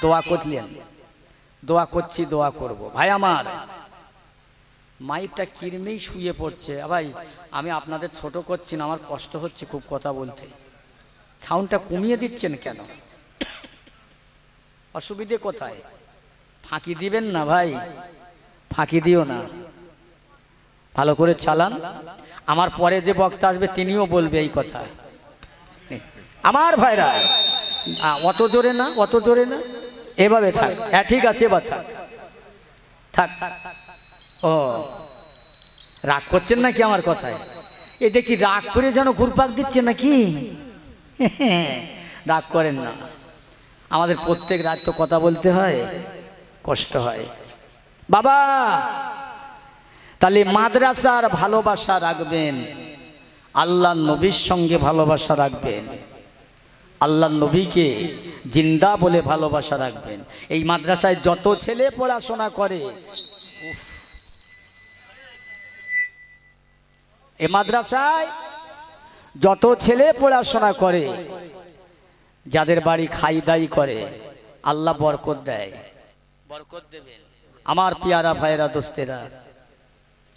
[SPEAKER 1] দোয়া করলেন? দোয়া করছি, দোয়া করব। ভাই আমার মাইকটা কিরমেই শুয়ে পড়ছে। ভাই আমি আপনাদের ছোট করছি না, আমার কষ্ট হচ্ছে খুব কথা বলতে। সাউন্ডটা কমিয়ে দিচ্ছেন কেন? অসুবিধে কোথায়? ফাঁকি দিবেন না ভাই, ফাঁকি দিও না, ভালো করে চালান। আমার পরে যে বক্তা আসবে তিনিও বলবে এই কথা। আমার ভাইরা অত জোরে না, অত জোরে না, এভাবে থাক। হ্যাঁ ঠিক আছে, এবার থাক থাক। ও রাগ করছেন নাকি আমার কথায়? এই দেখছি রাগ করে যেন ঘুরপাক দিচ্ছে নাকি? রাগ করেন না, আমাদের প্রত্যেক রাত তো কথা বলতে হয়, কষ্ট হয় বাবা। তাহলে মাদ্রাসার ভালোবাসা রাখবেন, আল্লাহ নবীর সঙ্গে ভালোবাসা রাখবেন, আল্লাহ নবীকে জিন্দা বলে ভালোবাসা রাখবেন। এই মাদ্রাসায় যত ছেলে পড়াশোনা করে, এই মাদ্রাসায় যত ছেলে পড়াশোনা করে, যাদের বাড়ি খাই দাই করে, আল্লাহ বরকত দেয়, বরকত দেবেন। আমার পিয়ারা ভাইরা দোস্তেরা,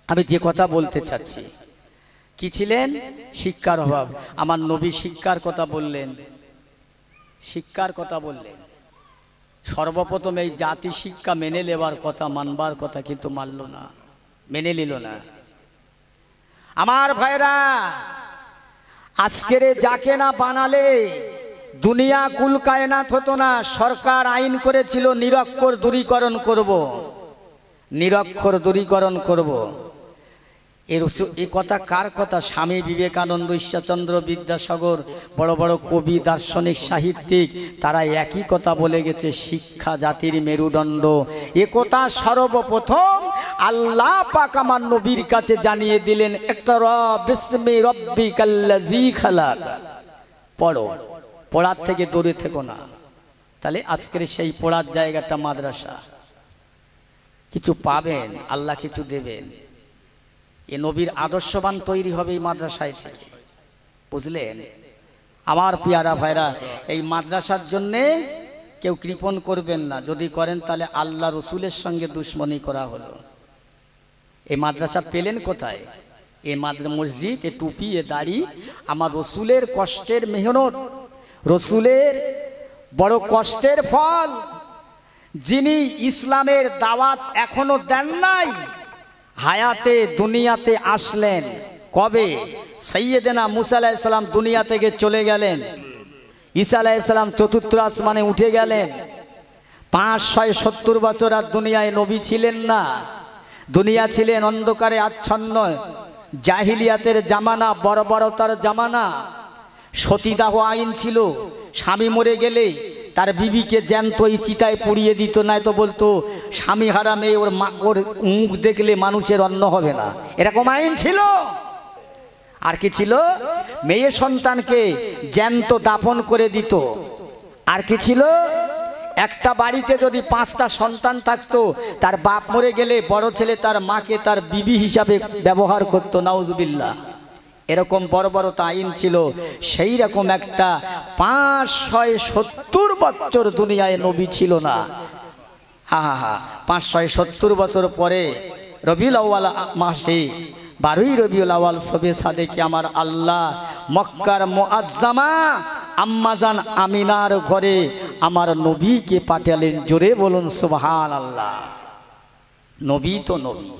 [SPEAKER 1] আমি যে কথা বলতে চাচ্ছি, কি ছিলেন? শিক্ষার অভাব। আমার নবী শিক্ষার কথা বললেন, শিক্ষার কথা বললেন। সর্বপ্রথম এই জাতি শিক্ষা মেনে নেবার কথা, মানবার কথা, কিন্তু মানল না, মেনে নিল না। আমার ভাইরা আজকের যাকে না বানালে দুনিয়া কুল কায়নাত হতো না। সরকার আইন করেছিল নিরক্ষর দূরীকরণ করব, নিরক্ষর দূরীকরণ করব। এই কথা কার কথা? স্বামী বিবেকানন্দ, ঈশ্বরচন্দ্র বিদ্যাসাগর, বড় বড় কবি, দার্শনিক, সাহিত্যিক, তারা একই কথা বলে গেছে, শিক্ষা জাতির মেরুদণ্ড। এ কথা সর্বপ্রথম আল্লাহ পাক আমার নবীর কাছে জানিয়ে দিলেন, ইকরা বিসমি রাব্বিকাল্লাযী খালাক। পড়ো, পড়ার থেকে দূরে থেকো না। তাহলে আজকের সেই পড়ার জায়গাটা মাদ্রাসা। কিছু পাবেন, আল্লাহ কিছু দেবেন। এ নবীর আদর্শবান তৈরি হবে এই মাদ্রাসায় থেকে, বুঝলেন? আমার পিয়ারা ভাইরা, এই মাদ্রাসার জন্যে কেউ কৃপণ করবেন না। যদি করেন তাহলে আল্লাহ রসুলের সঙ্গে দুশ্মনী করা হলো। এই মাদ্রাসা পেলেন কোথায়? এই মসজিদ, এ টুপি, এ দাড়ি, আমার রসুলের কষ্টের মেহনত, রসুলের বড় কষ্টের ফল। যিনি ইসলামের দাওয়াত এখনো দেন নাই, হায়াতে দুনিয়াতে আসলেন কবে? সাইয়েদেনা মুসা আলাইহিস সালাম দুনিয়া থেকে চলে গেলেন, ঈসা আলাইহিস সালাম চতুর্থ আসমানে উঠে গেলেন। 570 বছর আর দুনিয়ায় নবী ছিলেন না। দুনিয়া ছিলেন অন্ধকারে আচ্ছন্ন, জাহিলিয়াতের জামানা, বর্বরতার জামানা। সতীদাহ আইন ছিল, স্বামী মরে গেলে তার বিবিকে জ্যান্ত এই চিতায় পুড়িয়ে দিত, নাই তো বলতো স্বামী হারামে ওর মুখ দেখলে মানুষের অন্ন হবে না, এরকম আইন ছিল। আর কি ছিল? মেয়ে সন্তানকে জ্যান্ত দাফন করে দিত। আর কি ছিল? একটা বাড়িতে যদি 5টা সন্তান থাকতো, তার বাপ মরে গেলে বড় ছেলে তার মাকে তার বিবি হিসাবে ব্যবহার করতো, নাউজুবিল্লাহ। এরকম বড় বড় আইন ছিল। সেই রকম একটা 570 বছর দুনিয়ায় নবী ছিল না। হা 570 বছর পরে রবিউল আউয়াল মাসে 12ই রবিউল আউয়াল শবে সাদেকে আমার আল্লাহ মক্কার মুআজ্জামা আম্মাজান আমিনার ঘরে আমার নবীকে পাঠালেন। জোরে বলুন সুবহানাল্লাহ। নবী তো নবী,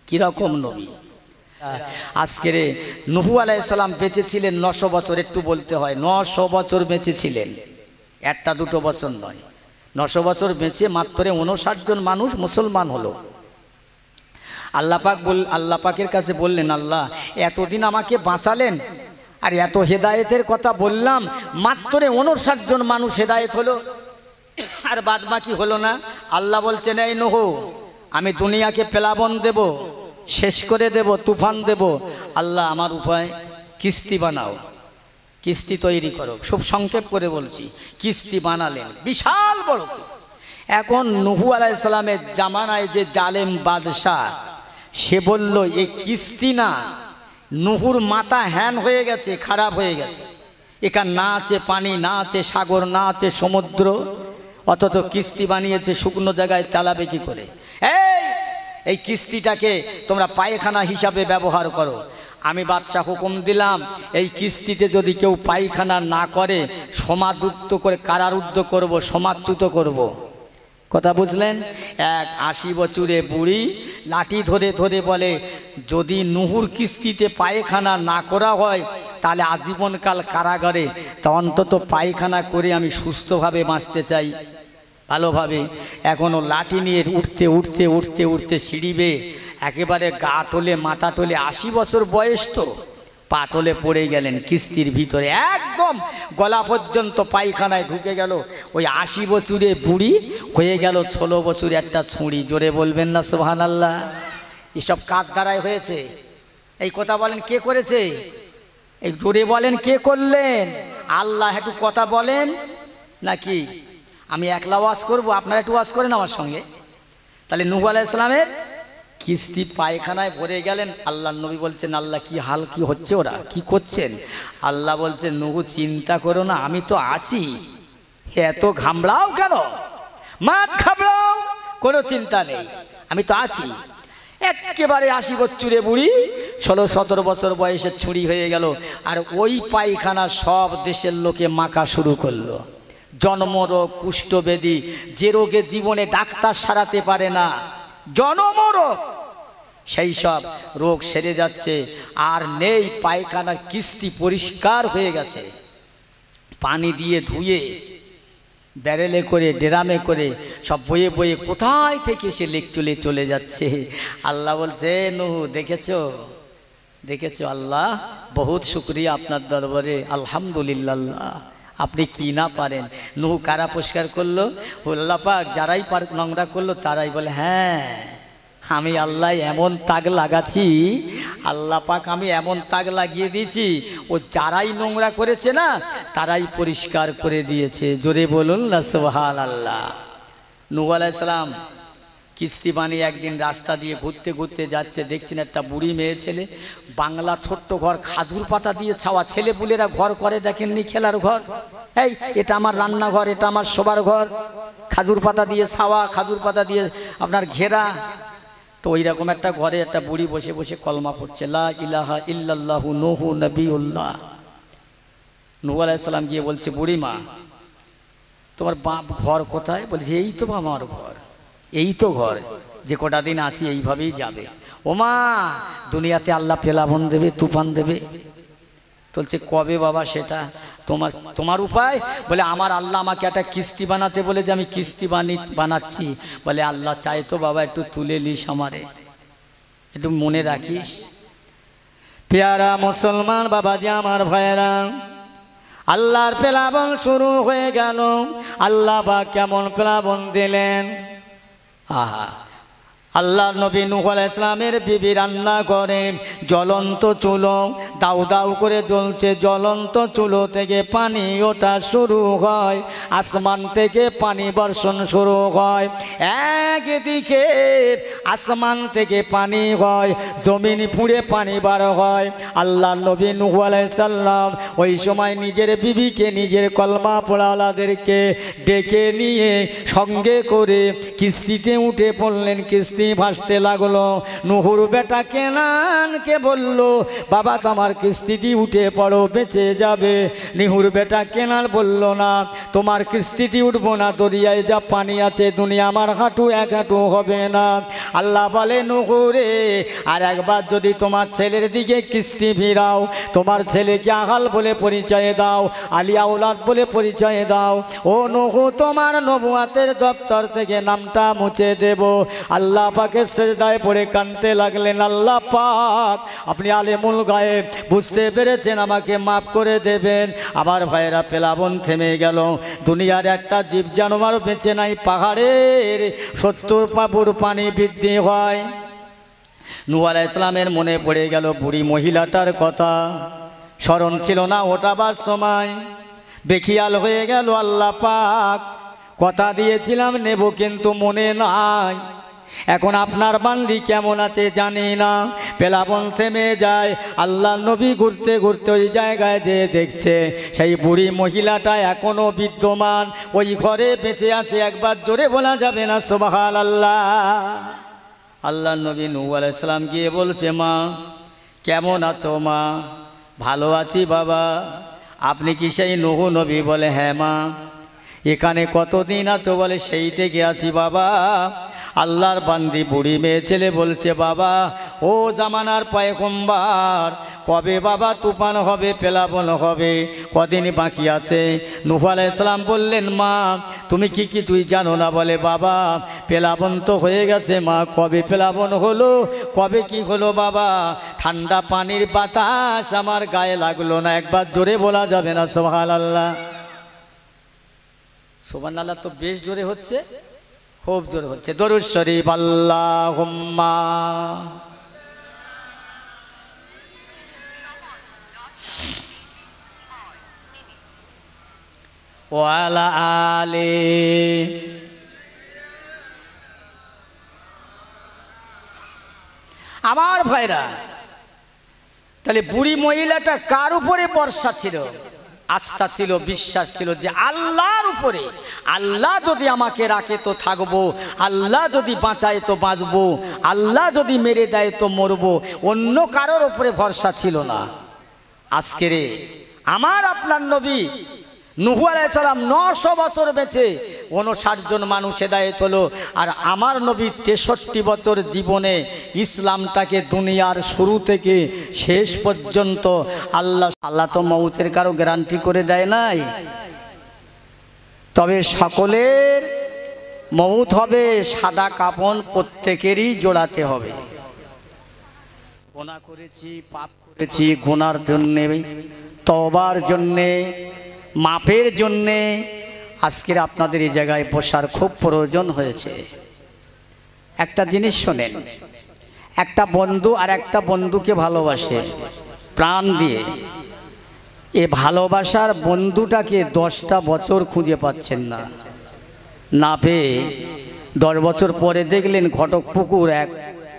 [SPEAKER 1] কিরকম নবী? আজকের নূহ আলাইহিস সালাম বেঁচে ছিলেন 900 বছর। একটু বলতে হয় 900 বছর বেঁচে ছিলেন, একটা দুটো বছর নয়। 900 বছর বেঁচে মাত্র 59 জন মানুষ মুসলমান হলো। আল্লাহ পাকের কাছে বললেন, আল্লাহ এতদিন আমাকে বাঁচালেন আর এত হেদায়েতের কথা বললাম, মাত্র 59 জন মানুষ হেদায়েত হলো, আর বাদ বাকি হলো না। আল্লাহ বলছেন, এই নূহ, আমি দুনিয়াকে প্লাবন দেব, শেষ করে দেব, তুফান দেব। আল্লাহ আমার উপায় কিস্তি বানাও, কিস্তি তৈরি করো। খুব সংক্ষেপ করে বলছি, কিস্তি বানালেন, বিশাল বড় কিস্তি। এখন নূহ আলাইহিস সালামের জামানায় যে জালেম বাদশাহ, সে বলল এই কিস্তি না, নূহুর মাথা হ্যান হয়ে গেছে, খারাপ হয়ে গেছে। এখানে না আছে পানি, না আছে সাগর, না আছে সমুদ্র, অথচ কিস্তি বানিয়েছে, শুকনো জায়গায় চালাবে কি করে? এই কিস্তিটাকে তোমরা পায়খানা হিসাবে ব্যবহার করো। আমি বাদশাহ হুকুম দিলাম, এই কিস্তিতে যদি কেউ পায়খানা না করে সমাজচ্যুত করে কারারুদ্ধ করব, সমাজচ্যুত করব। কথা বুঝলেন? এক 80 বছরে বুড়ি লাঠি ধরে ধরে বলে, যদি নূহুর কিস্তিতে পায়খানা না করা হয় তাহলে আজীবনকাল কারাগারে, তা অন্তত পায়খানা করে আমি সুস্থভাবে বাঁচতে চাই, ভালোভাবে। এখনও লাঠি নিয়ে উঠতে উঠতে উঠতে উঠতে সিঁড়িবে, একেবারে গা টলে মাথা টলে, 80 বছর বয়স তো, পা টলে পড়ে গেলেন কিস্তির ভিতরে, একদম গলা পর্যন্ত পায়খানায় ঢুকে গেল। ওই 80 বছরে বুড়ি হয়ে গেল 16 বছরে একটা ছুঁড়ি। জোরে বলবেন না সুবহানাল্লাহ? এসব কার দ্বারাই হয়েছে? এই কথা বলেন, কে করেছে? এই জোরে বলেন, কে করলেন? আল্লাহ। একটু কথা বলেন নাকি? আমি একলা ওয়াজ করবো, আপনারা একটু ওয়াজ করেন আমার সঙ্গে। তাহলে নূহ আলাইহিস সালামের কিস্তি পায়খানায় ভরে গেলেন। আল্লাহ নবী বলছেন, আল্লাহ কি হাল, কি হচ্ছে, ওরা কি করছেন? আল্লাহ বলছেন, নূহ চিন্তা করো না, আমি তো আছি। এত ঘামড়াও কেন? মাথ ঘামড়াও, কোনো চিন্তা নেই, আমি তো আছি। একেবারে 80 বছরে বুড়ি, 16-17 বছর বয়সে ছুরি হয়ে গেল। আর ওই পায়খানা সব দেশের লোকে মাখা শুরু করলো। জন্মরোগ, কুষ্ঠব্যাধি, যে রোগে জীবনে ডাক্তার সারাতে পারে না, জন্মরোগ, সেই সব রোগ সেরে যাচ্ছে। আর নেই পায়খানার কিস্তি, পরিষ্কার হয়ে গেছে। পানি দিয়ে ধুয়ে ব্যারেলে করে, ড্রামে করে সব বয়ে বয়ে কোথায় থেকে সে লেক চলে যাচ্ছে। আল্লাহ বলছে, নূহ দেখেছো, দেখেছো? আল্লাহ বহুত শুকরিয়া আপনার দরবারে, আলহামদুলিল্লাহ। আপনি কি না পারেন? নূহ কারা পরিষ্কার করলো? আল্লাহ পাক যারাই নোংরা করলো তারাই বলে, হ্যাঁ আমি আল্লাহ এমন তাগ লাগাচ্ছি, আল্লাহ পাক আমি এমন তাগ লাগিয়ে দিয়েছি, ও যারাই নোংরা করেছে না তারাই পরিষ্কার করে দিয়েছে। জোরে বলুন না সুবহানাল্লাহ। নূহ আলাইহিস সালাম কিস্তি বানিয়ে একদিন রাস্তা দিয়ে ঘুরতে ঘুরতে যাচ্ছে, দেখছেন একটা বুড়ি মেয়ে ছেলে, বাংলা ছোট্ট ঘর, খাজুর পাতা দিয়ে ছাওয়া। ছেলেপুলেরা ঘর করে, দেখেননি খেলার ঘর? এই এটা আমার রান্নাঘর, এটা আমার শোবার ঘর, খাজুর পাতা দিয়ে ছাওয়া, খাজুর পাতা দিয়ে আপনার ঘেরা। তো ওই রকম একটা ঘরে একটা বুড়ি বসে বসে কলমা পড়ছে, লা ইলাহা ইল্লাল্লাহু নূহু নবিউল্লাহ। নূহ আলাইহিস সালাম গিয়ে বলছে, বুড়ি মা তোমার ঘর কোথায়? বলছে, এই তো আমার ঘর, এই তো ঘর, যে কটা দিন আছি এইভাবেই যাবে। ও মা, দুনিয়াতে আল্লাহ প্লাবন দেবে, তুফান দেবে। বলছে, কবে বাবা সেটা? তোমার উপায়? বলে, আমার আল্লাহ আমাকে একটা কিস্তি বানাতে বলে, যে আমি কিস্তি বানাচ্ছি। বলে, আল্লাহ চাই তো বাবা একটু তুলে নিস, আমারে একটু মনে রাখিস। পেয়ারা মুসলমান বাবাজি আমার ভাইয়েরা, আল্লাহর প্লাবন শুরু হয়ে গেল। আল্লাহ বা কেমন প্লাবন দিলেন! আহা, আল্লাহ নবী নূহ আলাইহিস সালামের বিবি রান্না করে, জ্বলন্ত চুলো দাউ দাউ করে জ্বলছে, জ্বলন্ত চুলো থেকে পানি ওঠা শুরু হয়, আসমান থেকে পানি বর্ষণ শুরু হয়। একদিকে আসমান থেকে পানি হয়, জমিন ফুঁড়ে পানি বার হয়। আল্লাহ নবী নূহ আলাইহিস সালাম ওই সময় নিজের বিবিকে, নিজের কলমা পড়াওয়ালাদেরকে ডেকে নিয়ে সঙ্গে করে কিস্তিতে উঠে পড়লেন। কিস্তি ভাসতে লাগলো। নূহুর বেটা কেনানকে বলল, বাবা তোমার কিস্তিতে উঠে পড়ো, বেঁচে যাবে। নূহুর বেটা কেনান বলল, না তোমার কিস্তিতে উঠবো না, দরিয়ায় যা পানি আছে দুনিয়া আমার হাঁটু এক হাঁটু হবে না। আল্লাহ বলে, নূহুরে আর একবার যদি তোমার ছেলের দিকে কিস্তি ভিড়াও, তোমার ছেলেকে আহাল বলে পরিচয় দাও, আলিয়া ওলাদ বলে পরিচয় দাও, ও নূহু তোমার নবুয়াতের দপ্তর থেকে নামটা মুছে দেব। আল্লাহ পাকের সেজদায় পড়ে কাঁদতে লাগলেন, আল্লাহ পাক আপনি আলেমুল গায়েব, বুঝতে পেরেছেন, আমাকে মাফ করে দেবেন। আমার ভাইয়েরা, প্লাবন থেমে গেল। দুনিয়ার একটা জীব জানোয়ার বেঁচে নাই। পাহাড়ের 70 ফুট পানি বৃদ্ধি হয়। নূহ আলাইহিস সালামের মনে পড়ে গেল বুড়ি মহিলাটার কথা, স্মরণ ছিল না ওঠাবার সময়, বেখিয়াল হয়ে গেল। আল্লাহ পাক কথা দিয়েছিলাম নেব, কিন্তু মনে নাই। এখন আপনার বান্দি কেমন আছে জানি না। প্লাবন থেমে যায়। আল্লাহ নবী ঘুরতে ঘুরতে ওই জায়গায় যেয়ে দেখছে সেই বুড়ি মহিলাটা এখনো বিদ্যমান, ওই ঘরে বেঁচে আছে। একবার জোরে বলা যাবে না সুবহানাল্লাহ? আল্লাহ নবী নূহ আলাইহিস সালাম গিয়ে বলছে, মা কেমন আছো? মা ভালো আছি বাবা। আপনি কি সেই নূহ নবী? বলে, হ্যাঁ মা। এখানে কতদিন আছো? বলে, সেই থেকে আছি বাবা। আল্লাহর বান্দি বুড়ি মেয়ে ছেলে বলছে, বাবা ও জামানার পয়গম্বর, কবে বাবা তুফান হবে, প্লাবন হবে, কদিন বাকি আছে? নূহ আলাইহিস সালাম বললেন, মা তুমি কি কিছুই জানো না? বলে, বাবা প্লাবন তো হয়ে গেছে মা। কবে প্লাবন হলো, কবে কি হলো বাবা? ঠান্ডা পানির বাতাস আমার গায়ে লাগলো না। একবার জোরে বলা যাবে না সুবহানাল্লাহ? সুবহানাল্লাহ তো বেশ জোরে হচ্ছে, খুব জোরে হচ্ছে। দরুদ শরীফ আল্লাহুম্মা ওয়া আলা আলি। আমার ভাইরা, তাহলে বুড়ি মহিলাটা কার উপরে ভরসা ছিল? আস্থা ছিল, বিশ্বাস ছিল যে আল্লাহর উপরে, আল্লাহ যদি আমাকে রাখে তো থাকবো, আল্লাহ যদি বাঁচায় তো বাঁচবো, আল্লাহ যদি মেরে দেয় তো মরবো। অন্য কারোর উপরে ভরসা ছিল না। আজকের আমার আপনার নবী নূহ আলাইহিস সালাম 900 বছর বেঁচে 59 জন মানুষ হেদায়েত হলো। আর আমার নবী 63 বছর জীবনে ইসলামটাকে দুনিয়ার শুরু থেকে শেষ পর্যন্ত আল্লাহ তো মউতের কারো গ্যারান্টি করে দেয় নাই। তবে সকলের মউত হবে, সাদা কাফন প্রত্যেকেরই জোড়াতে হবে। গুনাহ করেছি, পাপ করেছি, গুনার জন্যে, তওবার জন্যে, মাপের জন্যে আজকের আপনাদের এই জায়গায় বসার খুব প্রয়োজন হয়েছে। একটা জিনিস শোনেন, একটা বন্ধু আর একটা বন্ধুকে ভালোবাসে প্রাণ দিয়ে। এ ভালোবাসার বন্ধুটাকে 10টা বছর খুঁজে পাচ্ছেন না, না পেয়ে 10 বছর পরে দেখলেন ঘটকপুকুর এক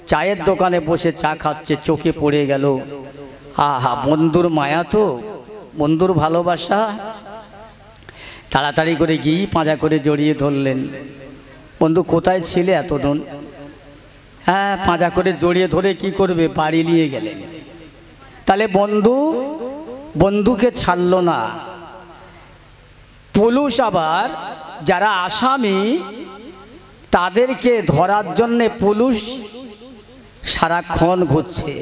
[SPEAKER 1] চায়ের দোকানে বসে চা খাচ্ছে, চোখে পড়ে গেল। আহা, বন্ধুর মায়া তো, বন্ধুর ভালোবাসা। তাড়াতাড়ি করে গিয়ে পাঁজা করে জড়িয়ে ধরলেন। বন্ধু কোথায় ছিলে এতদিন? হ্যাঁ, পাঁজা করে জড়িয়ে ধরে কি করবে, বাড়ি নিয়ে গেলেন। তাহলে বন্ধুকে ছাড়ল না। পুলিশ আবার যারা আসামি তাদেরকে ধরার জন্যে পুলিশ সারাক্ষণ ঘুরছে,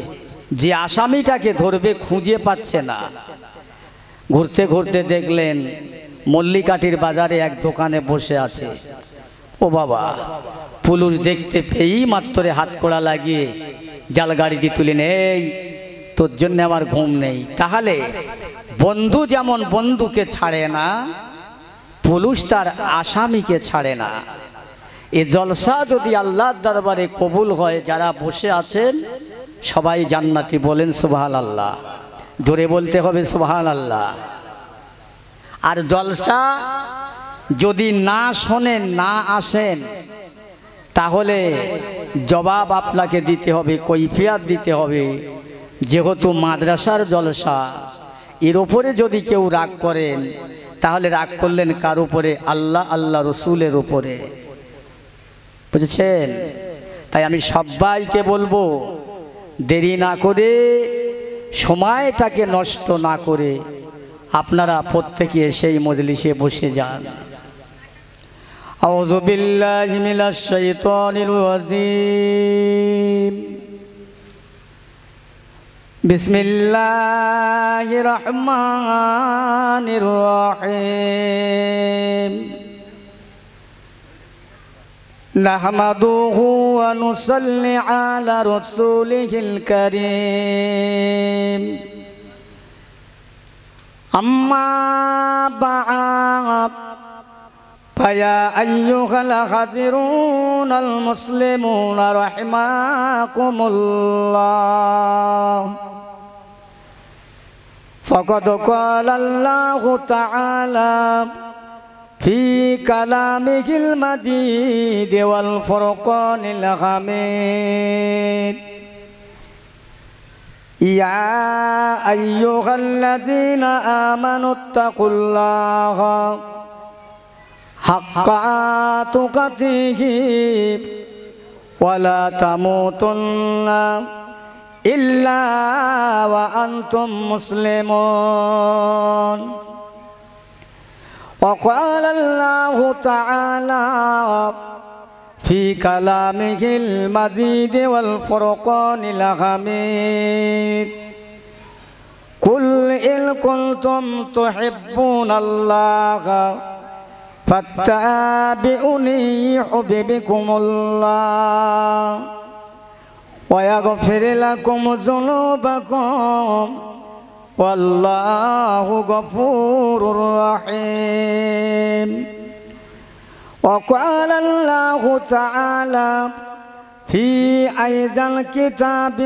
[SPEAKER 1] যে আসামিটাকে ধরবে খুঁজে পাচ্ছে না। ঘুরতে ঘুরতে দেখলেন মল্লিকাটির বাজারে এক দোকানে বসে আছে। ও বাবা, পুলিশ দেখতে পেয়েই মাত্রে হাত কড়া লাগিয়ে জাল গাড়িতে তুলে নেই, তোর জন্য আমার ঘুম নেই। তাহলে বন্ধু যেমন বন্ধুকে ছাড়ে না, পুলিশ তার আসামিকে ছাড়ে না। এই জলসা যদি আল্লাহর দরবারে কবুল হয়, যারা বসে আছেন সবাই জান্নাতি বলেন সুবহানাল্লাহ। জোরে বলতে হবে সুবহানাল্লাহ। আর জলসা যদি না শোনেন, না আসেন, তাহলে জবাব আপনাকে দিতে হবে, কৈফিয়ত দিতে হবে। যেহেতু মাদ্রাসার জলসা, এর উপরে যদি কেউ রাগ করেন, তাহলে রাগ করলেন কার উপরে? আল্লাহ আল্লাহ রসুলের উপরে, বুঝেছেন? তাই আমি সবাইকে বলবো, দেরি না করে, সময়টাকে নষ্ট না করে আপনারা প্রত্যেকে সেই মজলিসে বসে যান। আউযু বিল্লাহি মিনাশ শাইতানির রাজীম। বিসমিল্লাহির রহমানির রহিম। নাহমাদুহু ওয়া নুসাল্লি আলা রাসূলিহিল কারীম। আম্মা বা'দ ফায়া আইয়ুহাল হাজিরুনাল মুসলিমুনা রাহিমাকুমুল্লাহ। ফাকাদ ক্বালা আল্লাহু তাআলা ফি কালামিহিল মাজিদ ওয়াল ফুরকানিল হামিদ। ইয়া আইয়ুহাল্লাযীনা আমানুত্তাকুল্লাহা হাক্কা তুকাতিহি ওয়া লা তামুতুন্না ইল্লা ওয়া আনতুম মুসলিমুন। ওয়া ক্বালা আল্লাহু তাআলা ফি কালামিহিল মাজিদ ওয়াল ফুরকানিল হামিদ। কুল ইন কুনতুম তুহিব্বুনাল্লাহা ফাত্তাবিউনি ইউহিব্বুকুমুল্লাহ ওয়া ইয়াগফির লাকুম যুনুবাকুম ওয়াল্লাহু গফুরুর রহিম। وقال الله تعالى في أيضا الكتاب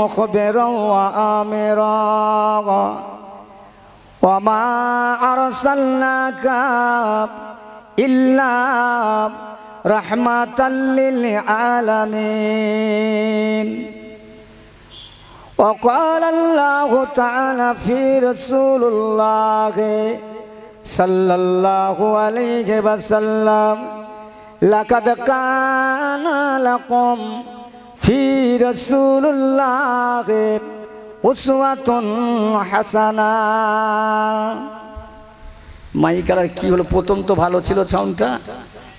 [SPEAKER 1] مخبرا وآمرا وما أرسلناك إلا رحمة للعالمين. وقال الله تعالى في رسول الله সাল্লাল্লাহু আলাইহি ওয়াসাল্লাম লাকাদ কানা লাকুম ফি রাসূলিল্লাহি উসওয়াতুন হাসানাহ। মাইকার কি হলো? প্রথম তো ভালো ছিল, সাউন্ডটা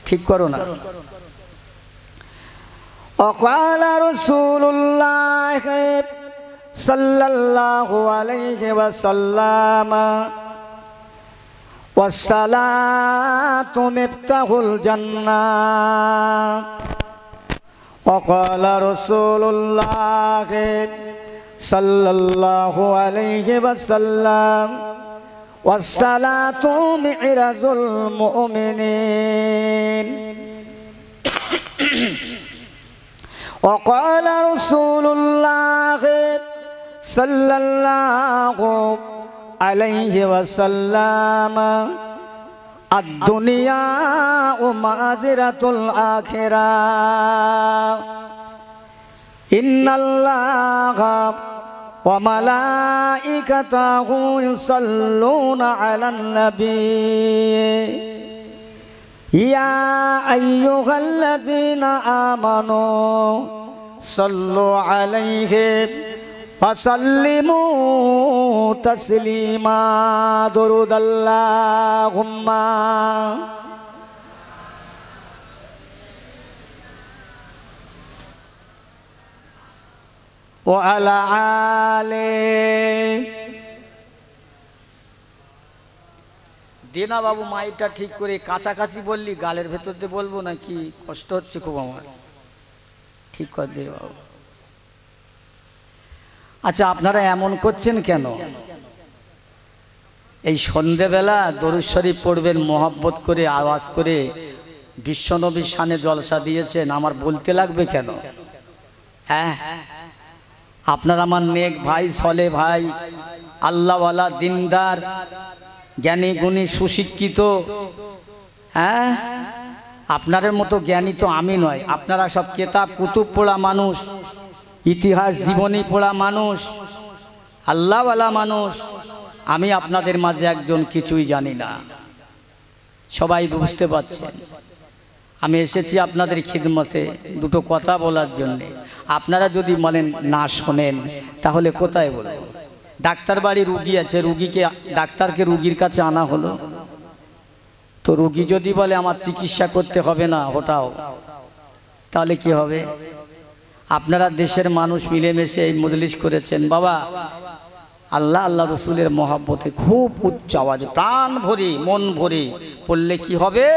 [SPEAKER 1] ঠিক করো না। ওয়াকালা রাসূলুল্লাহি সাল্লাল্লাহু আলাইহি ওয়াসাল্লাম والصلاة مفتاح الجنة. وقال رسول الله صلى الله عليه وسلم والصلاة معراج المؤمنين. وقال رسول الله صلى الله عليه وسلم الدنيا معذرة الآخرة. إن الله وملائكته يصلون على النبي يا أيها الذين آمنوا صلوا عليه وسلموا تسليما. درود اللهم وعلى آله. দেনা বাবু মাইকটা ঠিক করে কাছাকাছি বললি, গালের ভেতর দিয়ে বলবো নাকি? কষ্ট হচ্ছে খুব আমার, ঠিক করে দে বাবু। আচ্ছা, আপনারা এমন করছেন কেন? এই সন্ধেবেলা দরুদ শরীফ পড়বেন, মহব্বত করে আওয়াজ করে বিশ্বনবীর শানে জলসা দিয়েছেন, আমার বলতে লাগবে কেন? হ্যাঁ, আপনার আমার নেক ভাই, সলে ভাই, আল্লাহওয়ালা, দিনদার, জ্ঞানী গুণী, সুশিক্ষিত। হ্যাঁ, আপনাদের মতো জ্ঞানী তো আমি নয়। আপনারা সব কেতাব কুতুব পড়া মানুষ, ইতিহাস জীবনী পড়া মানুষ, আল্লাহওয়ালা মানুষ। আমি আপনাদের মাঝে একজন কিছুই জানি না, সবাই বুঝতে পারছেন। আমি এসেছি আপনাদের খিদমতে দুটো কথা বলার জন্যে। আপনারা যদি বলেন না শোনেন, তাহলে কোথায় বলবো? ডাক্তার বাড়ি রুগী আছে, রুগীকে ডাক্তারকে রুগীর কাছে আনা হলো, তো রুগী যদি বলে আমার চিকিৎসা করতে হবে না, ওটাও, তাহলে কি হবে? আপনারা দেশের মানুষ মিলেমিশে এই মজলিস করেছেন বাবা, আল্লাহ আল্লাহ রসুলের মহাব্বতে খুব উচ্চ আওয়াজে প্রাণ ভরি মন ভরি পড়লে কি হবে?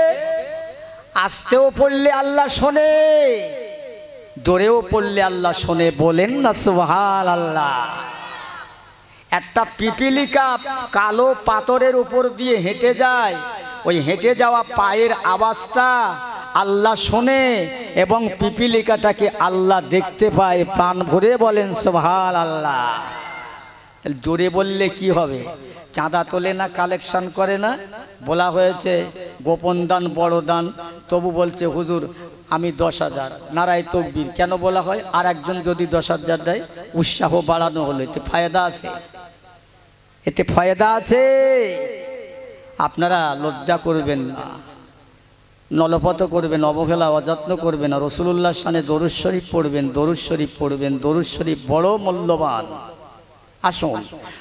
[SPEAKER 1] আস্তেও পড়লে আল্লাহ শোনে, জোরেও পড়লে আল্লাহ শোনে। বলেন না সুবহানাল্লাহ। একটা পিপিলিকা কালো পাথরের উপর দিয়ে হেঁটে যায়, ওই হেঁটে যাওয়া পায়ের আওয়াজটা আল্লাহ শোনে এবং পিপিলিকাটাকে আল্লাহ দেখতে পায়। প্রাণ ভরে বলেন সুবহানাল্লাহ। জোরে বললে কি হবে? চাঁদা তোলে না, কালেকশন করে না? বলা হয়েছে গোপন দান বড় দান, তবু বলছে হুজুর আমি 10,000। নারায়ে তাকবীর। কেন বলা হয়? আর একজন যদি 10,000 দেয় উৎসাহ বাড়ানো হলো, এতে ফায়দা আছে, এতে ফায়দা আছে। আপনারা লজ্জা করবেন না, নলপথ করবেন, অবহেলা অযত্ন করবেন না। রাসূলুল্লাহর শানে দরুদ শরীফ পড়বেন, দরুদ শরীফ পড়বেন। দরুদ শরীফ বড় মূল্যবান। আসুন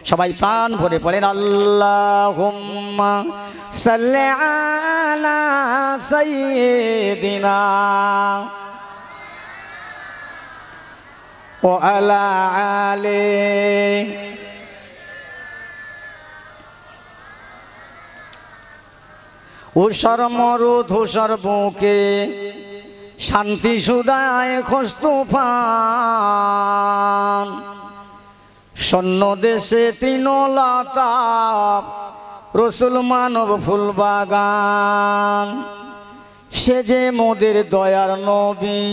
[SPEAKER 1] সবাই প্রাণ ভরে পড়েন আল্লাহুম্মা সাল্লি আলা সাইয়্যিদিনা ওয়া আলা আলি উষর মরু ধূসর বুকে শান্তি সুদায় খোস্তুফান শূন্য দেশে তৃণলতাপ রসুল মানব ফুল বাগান। সে যে মোদের দয়ার নবী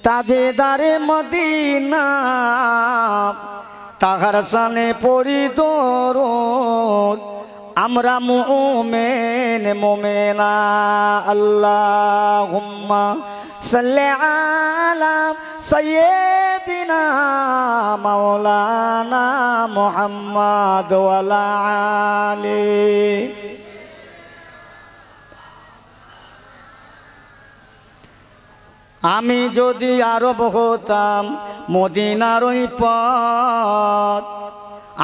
[SPEAKER 1] তাজেদারে মদিনা, তাহার শানে পড়ি দরুদ আমরা মুমিন মুমিনা। আল্লাহুম্মা সাল্লি আলা সাইয়্যিদিনা মাওলানা মুহাম্মদ ওয়া আলা আলি। আমি যদি আরব হতাম মদিনার ওই পথ,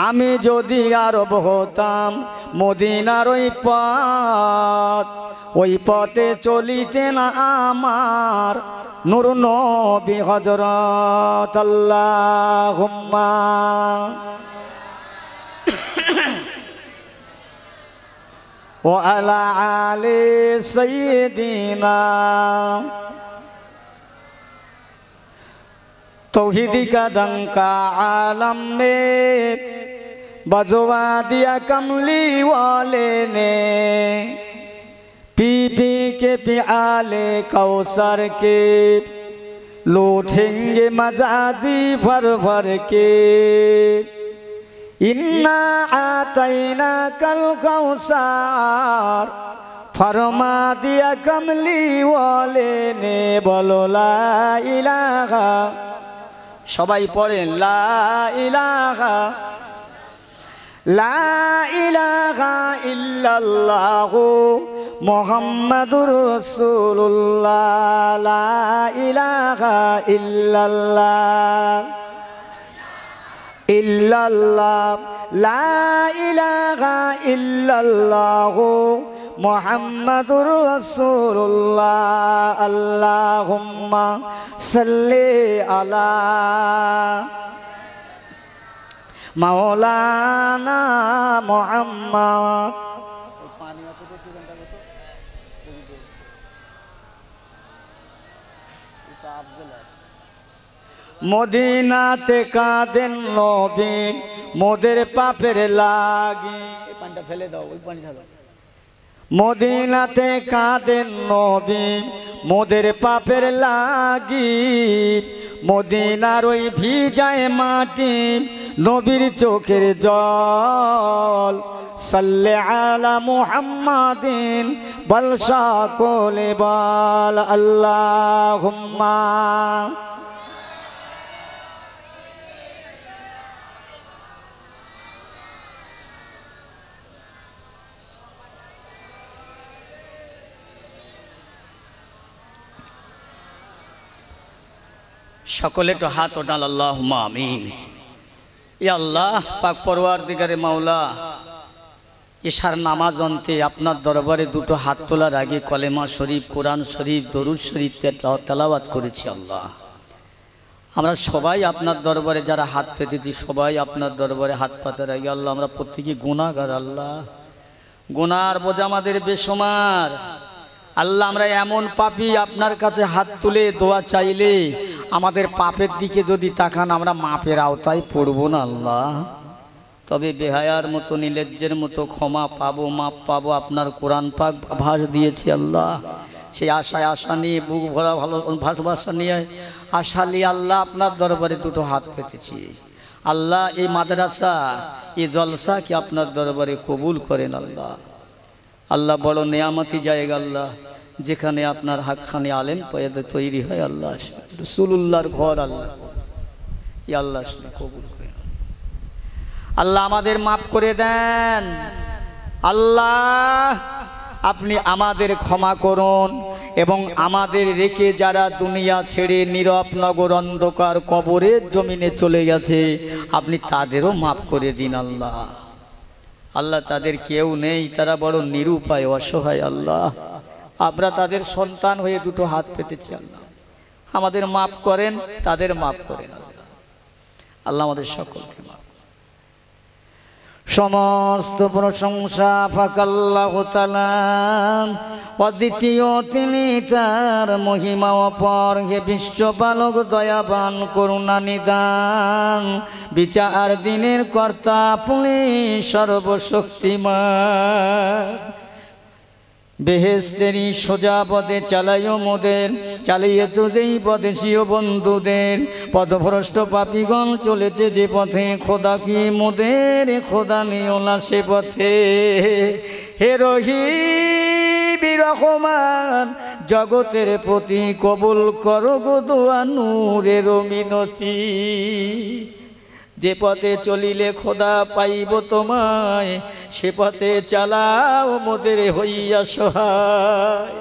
[SPEAKER 1] আমি যদি আরব হতাম মদিনার ওই পথ, ওই পথে চলিতেন আমার নূর নবী হযরত। আল্লাহুম্মা ওয়া আলা আলি সাইয়্যিদিনা। तौहीदी का डंका आलम में बजवा दिया कमली वाले ने, पी पी के प्याले कौसर के लूटेंगे मजाजी भर भर के। इन्ना आतैना कल कौसर फरमा दिया कमली वाले ने। बोलो ला इलाहा, সবাই পড়েন লা ইলাহা লা ইলাহা ইল্লাল্লাহু মুহাম্মাদুর রাসূলুল্লাহ। লা ইলাহা ইল্লাল্লাহ ইল্লাল্লাহ লা ইলাহা ইল্লাল্লাহু মুহাম্মাদুর রাসূলুল্লাহ। আল্লাহুম্মা সাল্লি আলা মাওলানা মুহাম্মদ। মদিনাতে কাঁদেন নবী মোদের পাপের লাগি। পানিটা ফেলে দাও, ওই পানি ঢালো। মদিনাতে কাঁদেন নবী মোদের পাপের লাগি, মদিনার ওই ভিজায় মাটি নবীর চোখের জল। সাল্লে আলা মুহাম্মাদিন বল সকলে বল আল্লাহুম্মা। সকলে তো হাত ওঠাল আল্লাহুম্মা আমিন। ইয়া আল্লাহ পাক পরওয়ারদিগারে মাওলা, এশার নামাজ অন্তে আপনার দরবারে দুটো হাত তোলার আগে কলেমা শরীফ, কোরআন শরীফ, দরুদ শরীফ তেলাওয়াত করেছি। আল্লাহ আমরা সবাই আপনার দরবারে যারা হাত পেতেছি সবাই আপনার দরবারে হাত পাতার আগে আল্লাহ আমরা প্রত্যেকে গুনাহগার। আল্লাহ গুনার বোঝা আমাদের বেসমার। আল্লাহ আমরা এমন পাপী, আপনার কাছে হাত তুলে দোয়া চাইলে আমাদের পাপের দিকে যদি তাকান আমরা মাপের আওতায় পড়ব না আল্লাহ। তবে বেহায়ার মতো নির্লজ্জের মতো ক্ষমা পাবো, মাপ পাবো, আপনার কোরআন পাক ভাস দিয়েছি আল্লাহ। সেই আশায় আশা নিয়ে বুক ভরা ভালো ভাষা নিয়ে আশা নিয়ে আল্লাহ আপনার দরবারে দুটো হাত পেতেছি। আল্লাহ এই মাদ্রাসা, এই জলসা কি আপনার দরবারে কবুল করেন আল্লাহ। আল্লাহ বড় নেয়ামতি জায়গা আল্লাহ, যেখানে আপনার হাক্কানি আলেম পয়দা তৈরি হয় আল্লাহ। রাসূলুল্লাহর ঘর আল্লাহ, ই আল্লাহ কবুল করেন আল্লাহ। আমাদের মাফ করে দেন আল্লাহ, আপনি আমাদের ক্ষমা করুন এবং আমাদের রেখে যারা দুনিয়া ছেড়ে নীরব নগর অন্ধকার কবরের জমিনে চলে গেছে আপনি তাদেরও মাফ করে দিন আল্লাহ। আল্লাহ তাদের কেউ নেই, তারা বড় নিরুপায় অসহায় আল্লাহ। আমরা তাদের সন্তান হয়ে দুটো হাত পেতেছি আল্লাহ, আমাদের মাফ করেন, তাদের মাফ করেন আল্লাহ। আল্লাহ আমাদের সকলকে মাফ। সমস্ত প্রশংসা পাক আল্লাহ তাআলা, অদ্বিতীয় তিনি, তার মহিমা অপার। হে বিশ্বপালক দয়াবান করুণা নিদান, বিচার দিনের কর্তা আপনি সর্বশক্তিমান। বেহেশতেরি সোজা পথে চালাইও মোদের, চালিয়েছ যেই পথে সিও বন্ধুদের। পথভ্রষ্ট পাপীগণ চলেছে যে পথে, খোদা কি মোদের খোদা নিও না সে পথে। হে রহিম রহমান জগতের প্রতি কবুল করো গো দোয়া নূরের মিনতি। যে পথে চলিলে খোদা পাইব তোমায়, সে পথে চালাও মোদের হইয়া সহায়।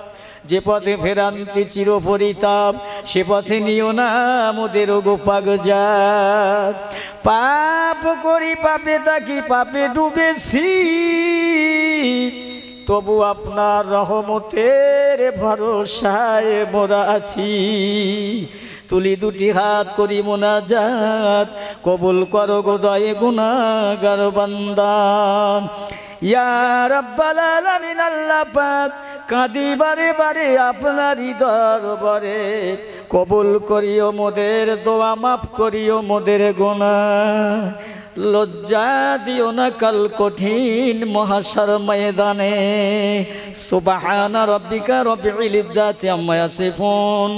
[SPEAKER 1] যে পথে ফেরান্তি চিরপরিতাপ, সে পথে নিও না মোদের গোপাগ যাক। পাপ করি পাপে থাকি পাপে ডুবেছি, তবু আপনার রহমতের ভরসায় মোরা আছি। তুলি দুটি হাত করি মোনাজাত, কবুল করো গো দয়ে গুনাহগার বান্দা। ইয়া রাব্বাল আলামিন আল্লাহ পাক, কাঁদি বারে বারে আপনারই দরবারে। কবুল করিও মোদের দোয়া, মাফ করিও মোদের গুনাহ। লজ্জা দিও না কাল কঠিন মহাশর ময়দানে। সুবহানা রাব্বিকা রব্বিল ইজ্জাতি আম্মা ইয়াসিফুন,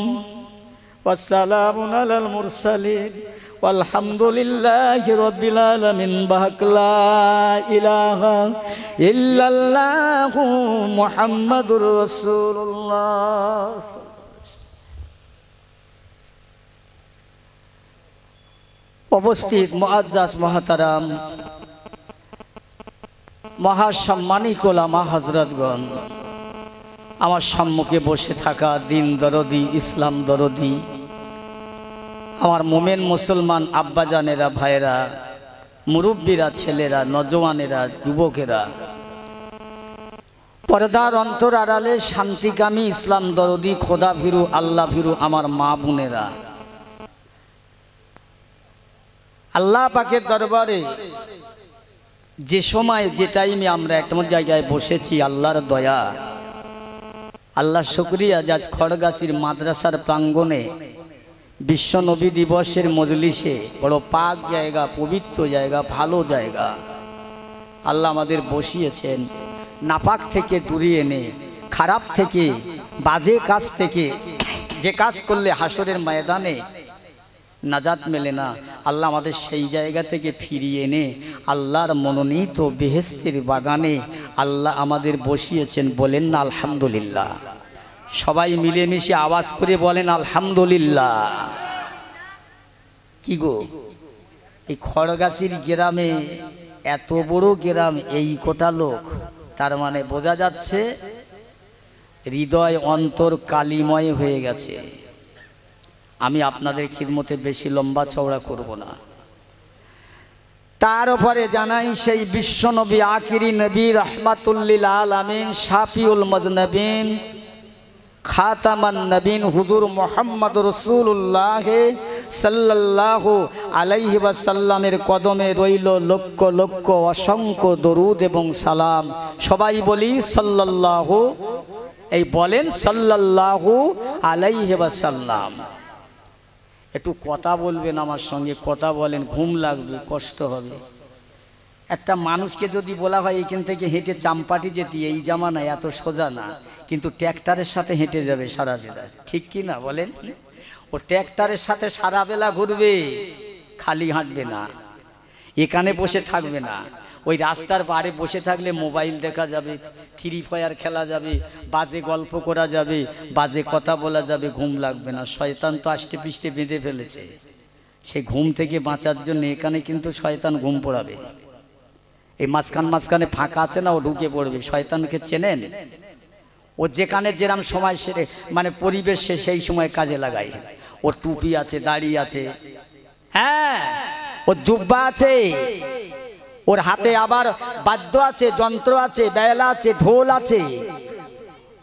[SPEAKER 1] ওয়াসসালামুন আলাল মুরসালিন, ওয়ালহামদুলিল্লাহি রাব্বিল আলামিন। বাক লা ইলাহা ইল্লাল্লাহু মুহাম্মাদুর রাসূলুল্লাহ। উপস্থিত মুআজ্জাজ মুহতারাম, মহাসম্মানিক ওলামা হযরতগণ, আমার সম্মুখে বসে থাকা দিন দরদি, ইসলাম দরদি, আমার মোমেন মুসলমান আব্বাজানেরা, ভাইয়েরা, মুরব্বীরা, ছেলেরা, নজওয়ানেরা, যুবকেরা, পর্দার অন্তর আড়ালে শান্তিকামী ইসলাম দরদি, খোদা ভীরু, আল্লাহ ভীরু আমার মা বোনেরা, আল্লাহ পাকের দরবারে যে সময় যে টাইমে আমরা একটা জায়গায় বসেছি, আল্লাহর দয়া, আল্লাহ শুকরিয়া। আজ খড়গাছির মাদ্রাসার প্রাঙ্গণে বিশ্ব নবী দিবসের মজলিসে বড় পাক জায়গা, পবিত্র জায়গা, ভালো জায়গা আল্লাহ আমাদের বসিয়েছেন। নাপাক থেকে দূরে এনে, খারাপ থেকে, বাজে কাজ থেকে, যে কাজ করলে হাসরের ময়দানে নাজাত মেলে না, আল্লাহ আমাদের সেই জায়গা থেকে ফিরিয়ে এনে আল্লাহর মনোনীত বেহেশতের বাগানে আল্লাহ আমাদের বসিয়েছেন। বলেন না আলহামদুলিল্লাহ। সবাই মিলেমিশে আওয়াজ করে বলেন আলহামদুলিল্লাহ। কি গো, এই খড়গাছির গ্রামে, এত বড় গ্রাম, এই কোটা লোক, তার মানে বোঝা যাচ্ছে হৃদয় অন্তর কালিময় হয়ে গেছে। আমি আপনাদের খিদমতে বেশি লম্বা চওড়া করব না। তার উপরে জানাই সেই বিশ্বনবী আখিরি নবী রহমাতুল্লিল আলামিন শাফিউল মুজনবিন খাতামান নবীন হুজুর মুহাম্মদ রাসূলুল্লাহ সাল্লাল্লাহু আলাইহি ওয়াসাল্লামের কদমে রইল লক্ষ লক্ষ অসংখ্য দরুদ এবং সালাম। সবাই বলি সাল্লাল্লাহু, এই বলেন সাল্লাল্লাহু আলাইহি ওয়াসাল্লাম। একটু কথা বলবেন আমার সঙ্গে, কথা বলেন, ঘুম লাগবে, কষ্ট হবে। একটা মানুষকে যদি বলা হয় এখান থেকে হেঁটে চাম্পাটি যেতে, এই জামানায় এত সোজা না, কিন্তু ট্র্যাক্টরের সাথে হেঁটে যাবে সারা বেলা, ঠিক কি না বলেন? ও ট্র্যাক্টরের সাথে সারা বেলা ঘুরবে, খালি হাঁটবে না, এখানে বসে থাকবে না। ওই রাস্তার পাড়ে বসে থাকলে মোবাইল দেখা যাবে, ফ্রি ফায়ার খেলা যাবে, বাজে গল্প করা যাবে, বাজে কথা বলা যাবে, ঘুম লাগবে না। শয়তান তো আষ্টে পিষ্টে বেঁধে ফেলেছে। সেই ঘুম থেকে বাঁচার জন্য এখানে কিন্তু শয়তান ঘুম পড়াবে। এই মাঝখানে ফাঁকা আছে না, ও ঢুকে পড়বে। শয়তানকে চেনেন? ও যেখানে যেরাম সময় সেরে মানে পরিবেশ সে সেই সময় কাজে লাগায়। ওর টুপি আছে, দাড়ি আছে, হ্যাঁ, ওর জুব্বা আছে, ওর হাতে আবার বাদ্য আছে, যন্ত্র আছে, বেলা আছে, ঢোল আছে।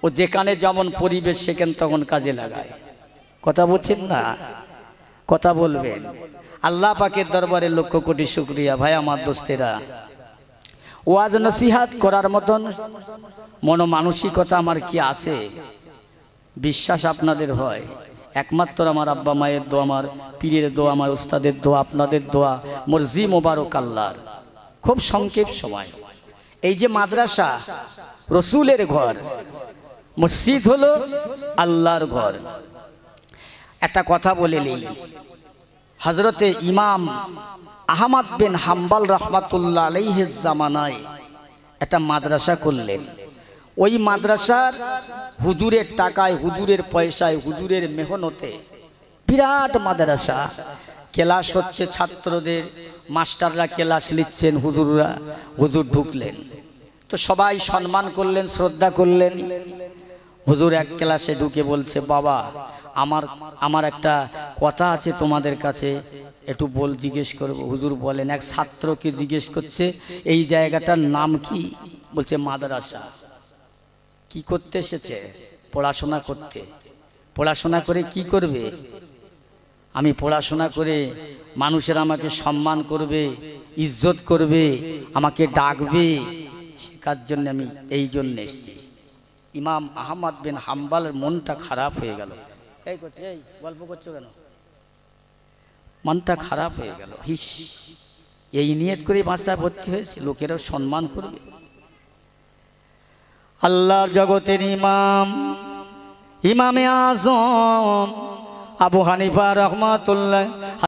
[SPEAKER 1] ও যেখানে যেমন পরিবেশ সেখানে তখন কাজে লাগায়। কথা বলছেন না? কথা বলবেন। আল্লাহ পাকের দরবারে লক্ষ কোটি শুকরিয়া। ভাই আমার দোস্তেরা, ওয়াজ নসিহাত করার মতন মনোমানসিকতা আমার কি আছে? বিশ্বাস আপনাদের হয়? একমাত্র আমার আব্বা মায়ের দোয়া, আমার পীরের দোয়া, আমার উস্তাদের দোয়া, আপনাদের দোয়া, মর্জি মোবারক আল্লাহর। খুব সংক্ষেপ সময়, এই যে মাদ্রাসা রসুলের ঘর, মসজিদ হলো আল্লাহর ঘর। একটা কথা বলে নেই, হজরতে ইমাম আহমদ বিন হাম্বল রহমাতুল্লাহ আলাইহির জামানায় একটা মাদ্রাসা করলেন। ওই মাদ্রাসার হুজুরের টাকায়, হুজুরের পয়সায়, হুজুরের মেহনতে বিরাট মাদ্রাসা। ক্লাস হচ্ছে, ছাত্রদের মাস্টাররা ক্লাস নিচ্ছেন, হুজুর ঢুকলেন তো সবাই সম্মান করলেন, শ্রদ্ধা করলেন। হুজুর এক ক্লাসে ঢুকে বলছে, বাবা আমার একটা কথা আছে তোমাদের কাছে, একটু জিজ্ঞেস করবো। হুজুর বলেন। এক ছাত্রকে জিজ্ঞেস করছে, এই জায়গাটার নাম কি? বলছে মাদ্রাসা। কি করতে এসেছে? পড়াশোনা করতে। পড়াশোনা করে কি করবে? আমি পড়াশোনা করে মানুষের আমাকে সম্মান করবে, ইজ্জত করবে, আমাকে ডাকবে, শেখার জন্য আমি এই জন্য এসেছি। ইমাম আহমদ বিন হাম্বলের মনটা খারাপ হয়ে গেল। এই গল্প করছো কেন? মনটা খারাপ হয়ে গেল। হিস, এই নিয়ত করে বাঁচটা ভর্তি হয়েছে, লোকেরাও সম্মান করবে। আল্লাহর জগতের ইমামে আজম আবু হানিফা রহমাতুল্লাহ